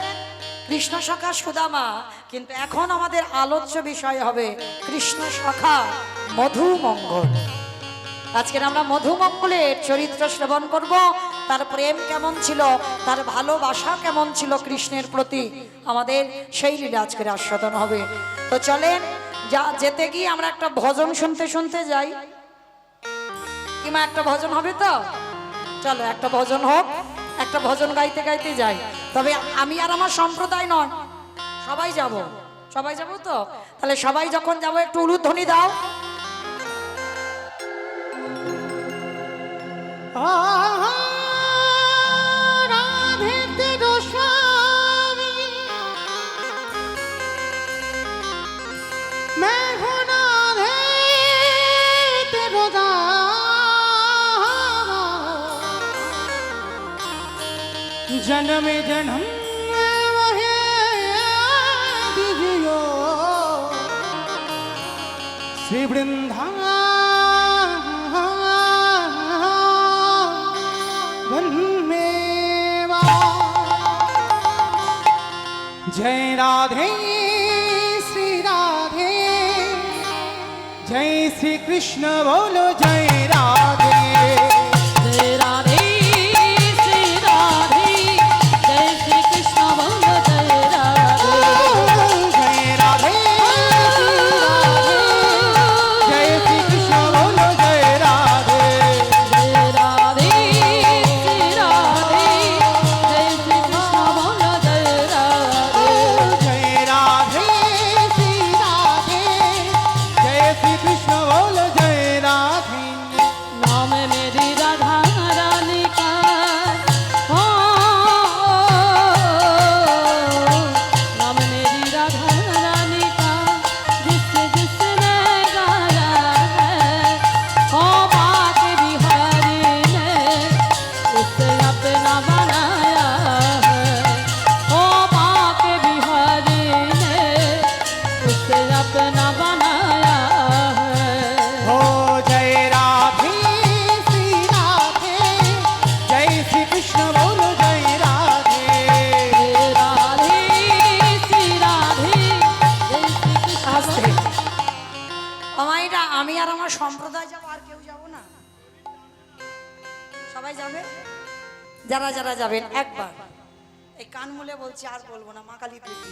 কৃষ্ণ সখা সুদামা, কিন্তু এখন আমাদের আলোচ্য বিষয় হবে কৃষ্ণ সখা মধুমঙ্গল। আজকের আমরা মধুমঙ্গলের চরিত্র শ্রবণ করব, তার প্রেম কেমন ছিল, তার ভালোবাসা কেমন ছিল কৃষ্ণের প্রতি, আমাদের সেই লীলা আজকের আস্বাদন হবে। তো চলেন যেতে গিয়ে আমরা একটা ভজন শুনতে শুনতে যাই। কিমা একটা ভজন হবে তো? চলো একটা ভজন হোক, একটা ভজন গাইতে গাইতে যাই। তবে আমি আর আমার সম্প্রদায় নয়, সবাই যাব তো? তাহলে সবাই যখন যাব একটু উলুধ্বনি দাও। राधे तेरो स्वामी मैं हूँ राधे तेरो दास जन्म जन्म वही दीजियो श्री वृंदावन मेवा। जय राधे श्री राधे, जय श्री कृष्ण बोलो जय राधे। जय राधे श्री राधे, जय श्री कृष्ण बोलो जय राधे। जय राधे श्री राधे, जय श्री कृष्ण बोलो जय राधे। जय राधे श्री राधे, जय श्री कृष्ण बोलो जय राधे। जय राधे श्री राधे, जय श्री कृष्ण बोलो जय राधे। नाम मेरी राधा रानी का हो, नाम मेरी राधा रानी का जिसने गाया है, हो बात बिहारी ने उसे अपना बनाया है, हो बात बिहारी ने उसे अपना बनाया है। हो जय राधे श्री राधे, जय श्री कृष्ण बोलो जय राधे। जय राधे श्री राधे, जय श्री कृष्ण আস্তে আমাইরা আমি আর আমার সম্প্রদায় যাব, আর কেউ যাব না? সবাই যাবে? যারা যারা যাবেন একবার এই কান মুলে বলছি, আর বলবো না, মা কালী প্রীতি।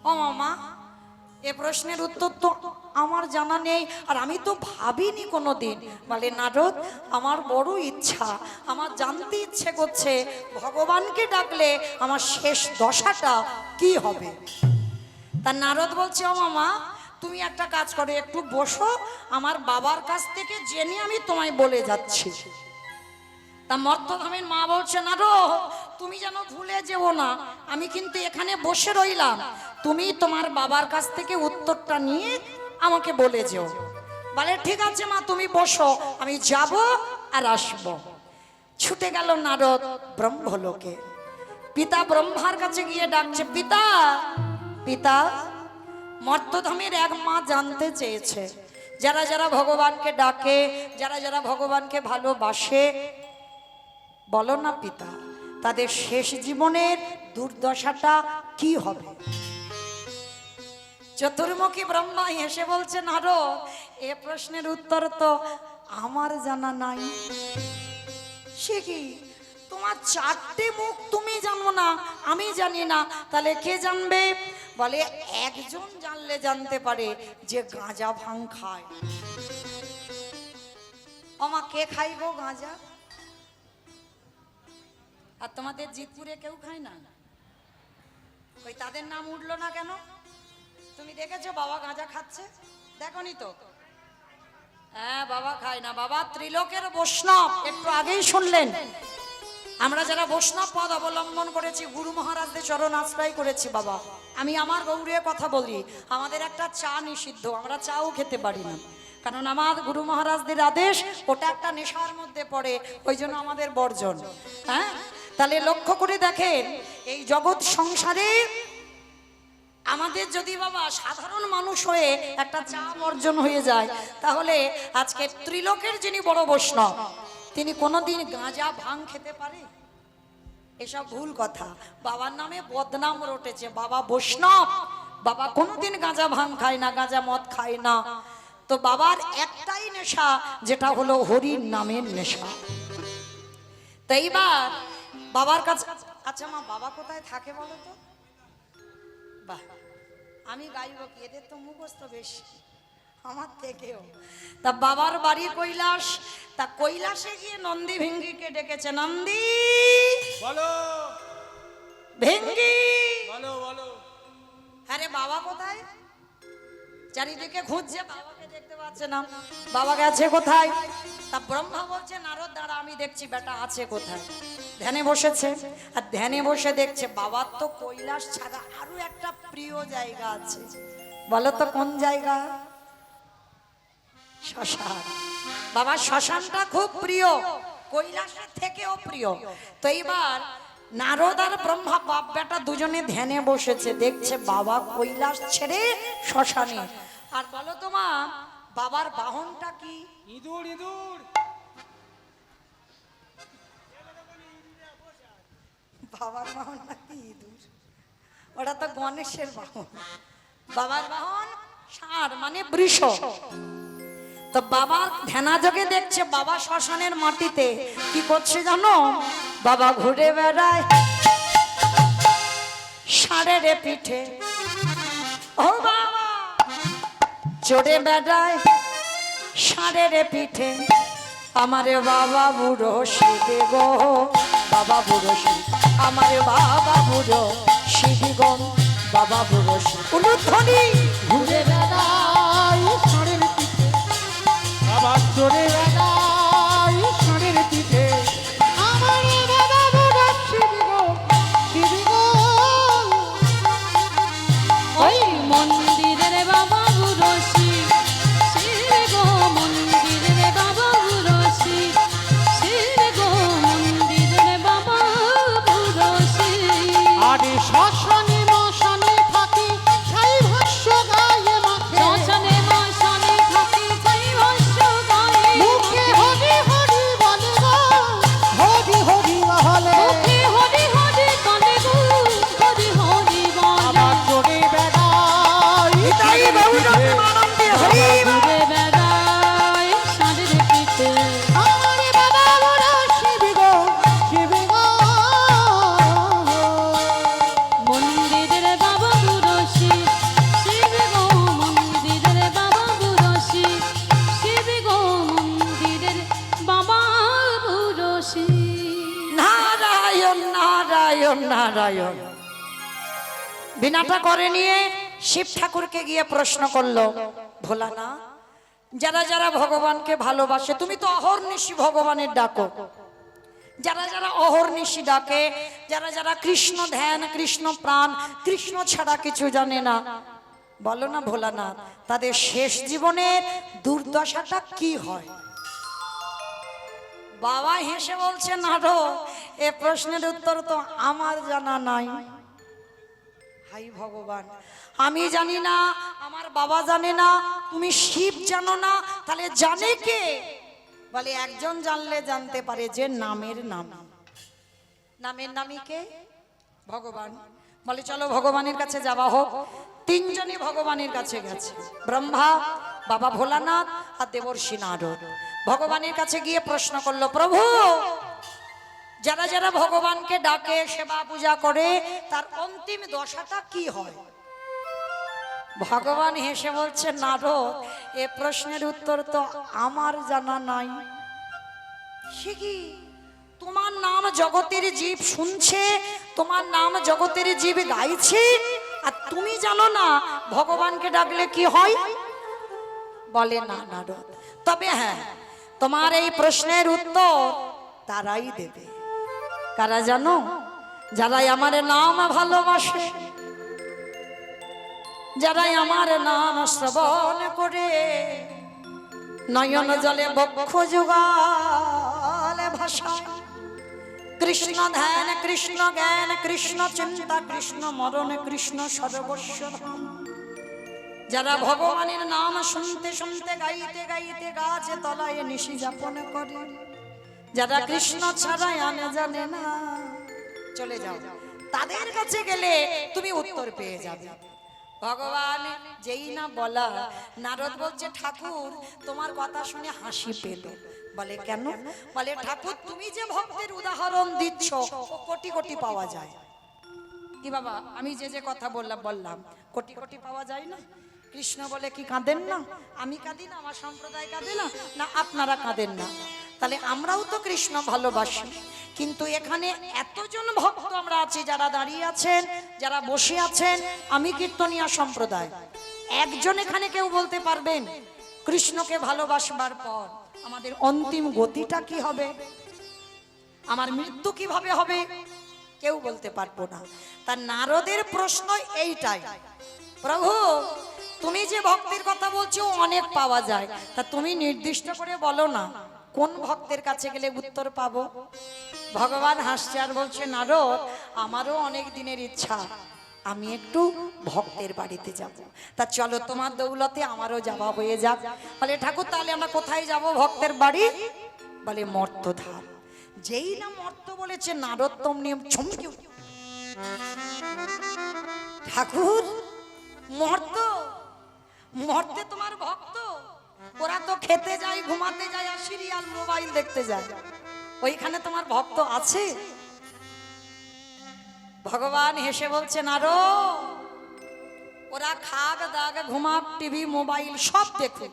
ও মামা, এ প্রশ্নের উত্তর তো আমার জানা নেই, আর আমি তো ভাবিনি কোনোদিন। বলে নারদ, আমার বড় ইচ্ছা, আমার জানতে ইচ্ছে করছে ভগবানকে ডাকলে আমার শেষ দশাটা কি হবে। তা নারদ বলছে, ও মামা তুমি একটা কাজ করো, একটু বসো, আমার বাবার কাছ থেকে জেনে আমি তোমায় বলে যাচ্ছি। তা মর্তধামের মা বলছে, নারদ তুমি যেন ভুলে যেও না, আমি কিন্তু এখানে বসে রইলাম, তুমি তোমার বাবার কাছ থেকে উত্তরটা নিয়ে আমাকে বলে যেও। বলে ঠিক আছে মা, তুমি বসো, আমি যাব আর আসব। ছুটে গেল নারদ ব্রহ্মলোকে। পিতা ব্রহ্মার কাছে গিয়ে ডাকছে, পিতা পিতা, মর্তধামের এক মা জানতে চেয়েছে, যারা যারা ভগবানকে ডাকে, যারা যারা ভগবানকে ভালোবাসে, বলো না পিতা, তাদের শেষ জীবনের দুর্দশাটা কি হবে। চতুর্মুখী ব্রহ্মা হেসে বলছে, নারদ এ প্রশ্নের উত্তর তো আমার জানা নাই। সে কি, তোমার চারটে মুখ তুমি জানো না, আমি জানি না, তাহলে কে জানবে? বলে একজন জানলে জানতে পারে, যে গাঁজা ভাং খায়। আমা কে খাইবো গাঁজা? আর তোমাদের জিতপুরে কেউ খায় না? ওই তাদের নাম উঠলো না কেন? তুমি দেখেছো বাবা গাঁজা খাচ্ছে? দেখোনি তো? হ্যাঁ, বাবা খায় না, বাবা ত্রিলোকের বৈষ্ণব। একটু আগেই শুনলেন, আমরা যারা বৈষ্ণব পদ অবলম্বন করেছি, গুরু মহারাজদের চরণ আশ্রয় করেছি, বাবা আমি আমার গৌরীয় কথা বলি, আমাদের একটা চা নিষিদ্ধ, আমরা চাও খেতে পারি না, কারণ আমার গুরু মহারাজদের আদেশ, ওটা একটা নেশার মধ্যে পড়ে, ওই জন্য আমাদের বর্জন। হ্যাঁ, তাহলে লক্ষ্য করে দেখেন, এই জগৎ সংসারে আমাদের যদি বাবা সাধারণ মানুষ হয়ে একটা চা বর্জন হয়ে যায়, তাহলে আজকে ত্রিলোকের যিনি বড় বৈষ্ণব, তিনি কোনোদিন গাঁজা ভাং খেতে পারে? এসব ভুল কথা, বাবার নামে বদনাম রটেছে, বাবা বৈষ্ণব, বাবা কোনোদিন গাঁজা ভাং খায় না, গাঁজা মদ খায় না। তো বাবার একটাই নেশা, যেটা হলো হরির নামের নেশা। তো এইবার বাবার কাছে, আচ্ছা মা বাবা কোথায় থাকে বলো তো? বাহ, আমি গাইব কি, এদের তো মুখস্থ বেশি আমার থেকেও। তা বাবার বাড়ি কৈলাস, তা কৈলাসে গিয়ে নন্দী ভেঙ্গিকে ডেকেছে, নন্দী বলো ভেঙ্গি। বলো বলো। আরে বাবা কোথায়? চারিদিকে খুঁজছে, বাবাকে দেখতে পাচ্ছে না, বাবা গেছে কোথায়? তা ব্রহ্মা বলছে, নারদ দাঁড়া, আমি দেখছি বেটা আছে কোথায়। ধ্যানে বসেছে, আর ধ্যানে বসে দেখছে বাবার তো কৈলাস ছাড়া আরো একটা প্রিয় জায়গা আছে। বলো তো কোন জায়গা? শ্মশান। বাবার শ্মশানটা খুব প্রিয়, কৈলাসের থেকেও প্রিয়। তো এইবার নারদ আর ব্রহ্মা বাপ বেটা দুজনে ধ্যানে বসেছে, দেখছে বাবা কৈলাস ছেড়ে শ্মশানে। আর বলো তো মা, বাবার বাহনটা কি? ইঁদুর ইঁদুর। বাবার বাহন নাকি ইঁদুর? ওটা তো গণেশের বাহন। বাবার বাহন ষাঁড়, মানে বৃষ। তো বাবা ধ্যানাযোগে দেখছে বাবা শ্মশানের মাটিতে কি করছে জানো? বাবা ঘুরে বেড়ায় ষাঁড়ের পিঠে, ও বাবা চড়ে বেড়ায় ষাঁড়ের পিঠে, আমারে বাবা বুড়ো শিবে গো, বাবা বুড়ো শিব, আমারে বাবা বুড়ো শিবি গো, বাবা বুড়ো শিব। উলুধ্বনি ঘুরে বেড়াই ষাঁড়ের পিঠে, আবার চড়ে বেড়াই ষাঁড়ের পিঠে, আমার বাবা বুড়ো শিব গো, শিব গো। ওই মন্দিরের বাবা বুড়ো শিব, শিব গো মন্দিরের বাবা বুড়ো শিব, শিব গো মন্দিরের বাবা বুড়ো শিব। আরে শ্মশানে মশানে থাকি ছাই ভাষ্য নারায়ণ। বিনাটা করে নিয়ে শিব ঠাকুরকে গিয়ে প্রশ্ন করলো, ভোলানা, যারা যারা ভগবানকে ভালোবাসে, তুমি তো অহর্নিশি ভগবানের ডাকো, যারা যারা অহর্নিশি ডাকে, যারা যারা কৃষ্ণ ধ্যান, কৃষ্ণ প্রাণ, কৃষ্ণ ছাড়া কিছু জানে না, বলো না ভোলানাথ, তাদের শেষ জীবনের দুর্দশাটা কি হয়? বাবা হেসে বলছে, নারো, এ প্রশ্নের উত্তর তো আমার জানা নাই। হাই ভগবান, আমি জানি না, আমার বাবা জানে না, তুমি শিব জানো না, তাহলে জানে কে? বলে একজন জানলে জানতে পারে, যে নামের নাম। নামের নামই কে? ভগবান। বলে চলো ভগবানের কাছে যাওয়া হোক। তিনজনই ভগবানের কাছে গেছে, ব্রহ্মা, বাবা ভোলানাথ আর দেবর্ষি নারদ। ভগবানের কাছে গিয়ে প্রশ্ন করলো, প্রভু, যারা যারা ভগবানকে ডাকে, সেবা পূজা করে, তার অন্তিম দশাটা কি হয়? ভগবান হেসে বলছে, নারদ, এ প্রশ্নের উত্তর তো আমার জানা নাই। সে কি? তোমার নাম জগতের জীব শুনছে, তোমার নাম জগতের জীব গাইছে, আর তুমি জানো না ভগবানকে ডাকলে কি হয়? বলে না নারদ, তবে হ্যাঁ, তোমার এই প্রশ্নের উত্তর তারাই দেবে। কারা জানো? যারাই আমার নাম ভালোবাসে, যারাই আমার নাম শ্রবণ করে, নয়ন জলে বক্ষ যুগালে ভাষা, কৃষ্ণ ধ্যান, কৃষ্ণ জ্ঞান, কৃষ্ণ চিন্তা, কৃষ্ণ মরণ, কৃষ্ণ সর্বস্ব। যারা ভগবানের নাম শুনতে শুনতে, গাইতে গাইতে গাছে তলায় নিশি যাপন করে, যারা কৃষ্ণ ছাড়া আনে জানে না, চলে যাও, তাদের কাছে গেলে তুমি উত্তর পেয়ে যাবে। ভগবান যেই না বলা, নারদ বলছে, ঠাকুর, তোমার কথা শুনে হাসি পেল। বলে কেন? বলে ঠাকুর, তুমি যে ভক্তের উদাহরণ দিচ্ছ, ও কোটি কোটি পাওয়া যায়। কি বাবা, আমি যে যে কথা বললাম, কোটি কোটি পাওয়া যায় না? কৃষ্ণ বলে কি কাঁদেন না? আমি কাঁদি না? আমার সম্প্রদায় কাঁদে না? না আপনারা কাঁদেন না? তাহলে আমরাও তো কৃষ্ণ ভালোবাসি, কিন্তু এখানে এতজন ভক্ত আমরা আছি, যারা দাঁড়িয়ে আছেন, যারা বসে আছেন, আমি কীর্তনিয়া সম্প্রদায়, একজন এখানে কেউ বলতে পারবেন কৃষ্ণকে ভালোবাসবার পর আমাদের অন্তিম গতিটা কি হবে, আমার মৃত্যু কিভাবে হবে? কেউ বলতে পারবো না। তার নারদের প্রশ্ন এইটাই, প্রভু, তুমি যে ভক্তের কথা বলছো অনেক পাওয়া যায়, তা তুমি নির্দিষ্ট করে বলো না কোন ভক্তের কাছে গেলে উত্তর পাবো? ভগবান হাসছে আর বলছে, নারদ, আমারও অনেক দিনের ইচ্ছা, আমি একটু ভক্তের বাড়িতে যাব, তা চলো তোমার দৌলতে আমারও যাওয়া হয়ে যাক। বলে ঠাকুর, তাহলে আমরা কোথায় যাব ভক্তের বাড়ি? বলে মর্তধাম। যেই না মর্ত বলেছে, নারোত্তম নিয়ম চমকে উঠল। ঠাকুর, মর্ত? মর্তে তোমার ভক্ত? ওরা তো খেতে যায়, ঘুমাতে যায়, আর সিরিয়াল মোবাইল দেখতে যায়, ওইখানে তোমার ভক্ত আছে? ভগবান হেসে বলছে, নারদ, ওরা খাক, দাগ, ঘুমাক, টিভি, মোবাইল সব দেখে,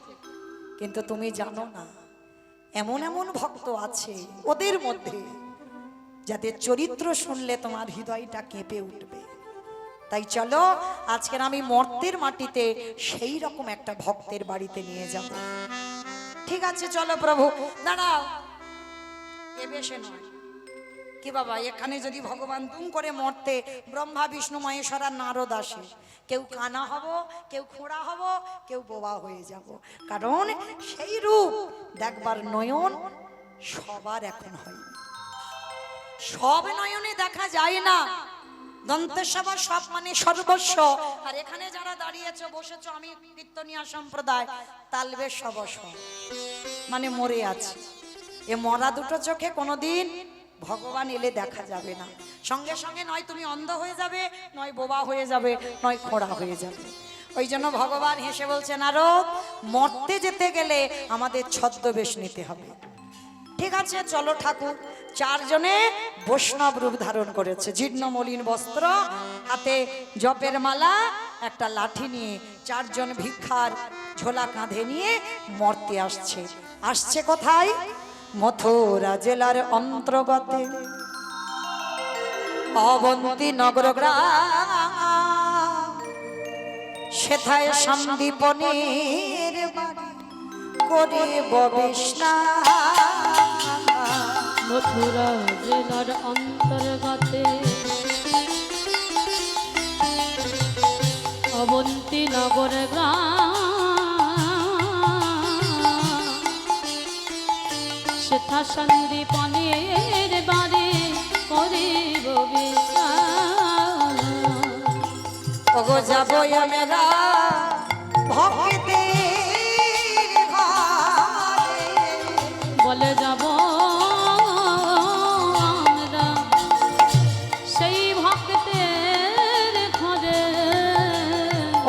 কিন্তু তুমি জানো না এমন এমন ভক্ত আছে ওদের মধ্যে, যাদের চরিত্র শুনলে তোমার হৃদয়টা কেঁপে উঠবে। তাই চলো, আজকের আমি মর্তের মাটিতে সেই রকম একটা ভক্তের বাড়িতে নিয়ে যাব। ঠিক আছে চলো প্রভু। দাঁড়াও, এ বেশে নয়। কি বাবা, এখানে যদি ভগবান দুম করে মর্তে ব্রহ্মা, বিষ্ণু, মহেশ্বর আর নারদ আসে, কেউ কানা হব, কেউ খোঁড়া হব, কেউ বোবা হয়ে যাব, কারণ সেই রূপ দেখবার নয়ন সবার এখন হয়, সব নয়নে দেখা যায় না। দন্তেশ্বর সব মানে সর্বস্ব, আর এখানে যারা দাঁড়িয়েছো বসেছো, আমি কীর্তনিয়া সম্প্রদায়, তালবে সবস্ব মানে মরে আছে। এ মরা দুটো চোখে কোনোদিন ভগবান এলে দেখা যাবে না, সঙ্গে সঙ্গে নয় তুমি অন্ধ হয়ে যাবে, নয় বোবা হয়ে যাবে, নয় খোঁড়া হয়ে যাবে। ওই জন্য ভগবান হেসে বলছে, নারদ, মরতে যেতে গেলে আমাদের ছদ্মবেশ নিতে হবে। ঠিক আছে চলো ঠাকুর। চারজনে বৈষ্ণব রূপ ধারণ করেছে, জীর্ণ মলিন বস্ত্র, হাতে জপের মালা, একটা লাঠি নিয়ে চারজন ভিক্ষার ঝোলা কাঁধে নিয়ে মর্তে আসছে। আসছে কোথায়? মথুরা জেলার অন্তর্গতে অবন্তী নগর গ্রাম সেথায় সন্দীপনের বাড়ি করিব বিস্নান। মথুরা জেলার অন্তর্গতে অবন্তী নগর গ্রাম সেথা সন্দীপনের বাড়ি করিব বিস্নান। ওগো যাবো আমরা ভক্তের ঘরে, বলে যাব আমরা সেই ভক্তের ঘরে।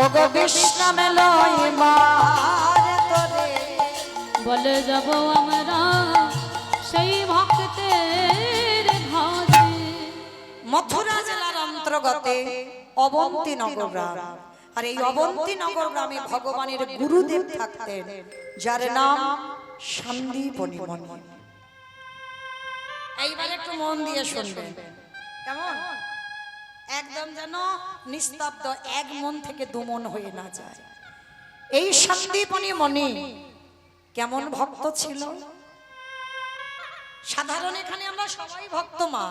ওগো বিশ্রাম লই মার তোরে, বলে যাব আমরা সেই ভক্তের ঘরে। মথুরা জেলার অন্তর্গতে অবন্তী নগর গ্রাম। আর এই অবন্তী নগর গ্রামে ভগবানের গুরুদেব থাকতেন, যার নাম সন্দীপনী মুনি। এইবার একটু মন দিয়ে শুনবেন, কেমন? একদম যেন নিস্তব্ধ, এক মন থেকে দু মন হয়ে না যায়। এই সন্দীপনী মুনি কেমন ভক্ত ছিল? সাধারণ এখানে আমরা সবাই ভক্ত মা,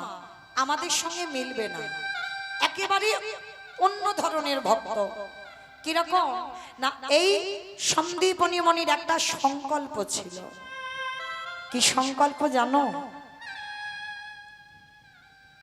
আমাদের সঙ্গে মিলবে না, একেবারে অন্য ধরনের ভক্ত। কিরকম না, এই সন্দীপনী মুনির একটা সংকল্প ছিল। কি সংকল্প জানো?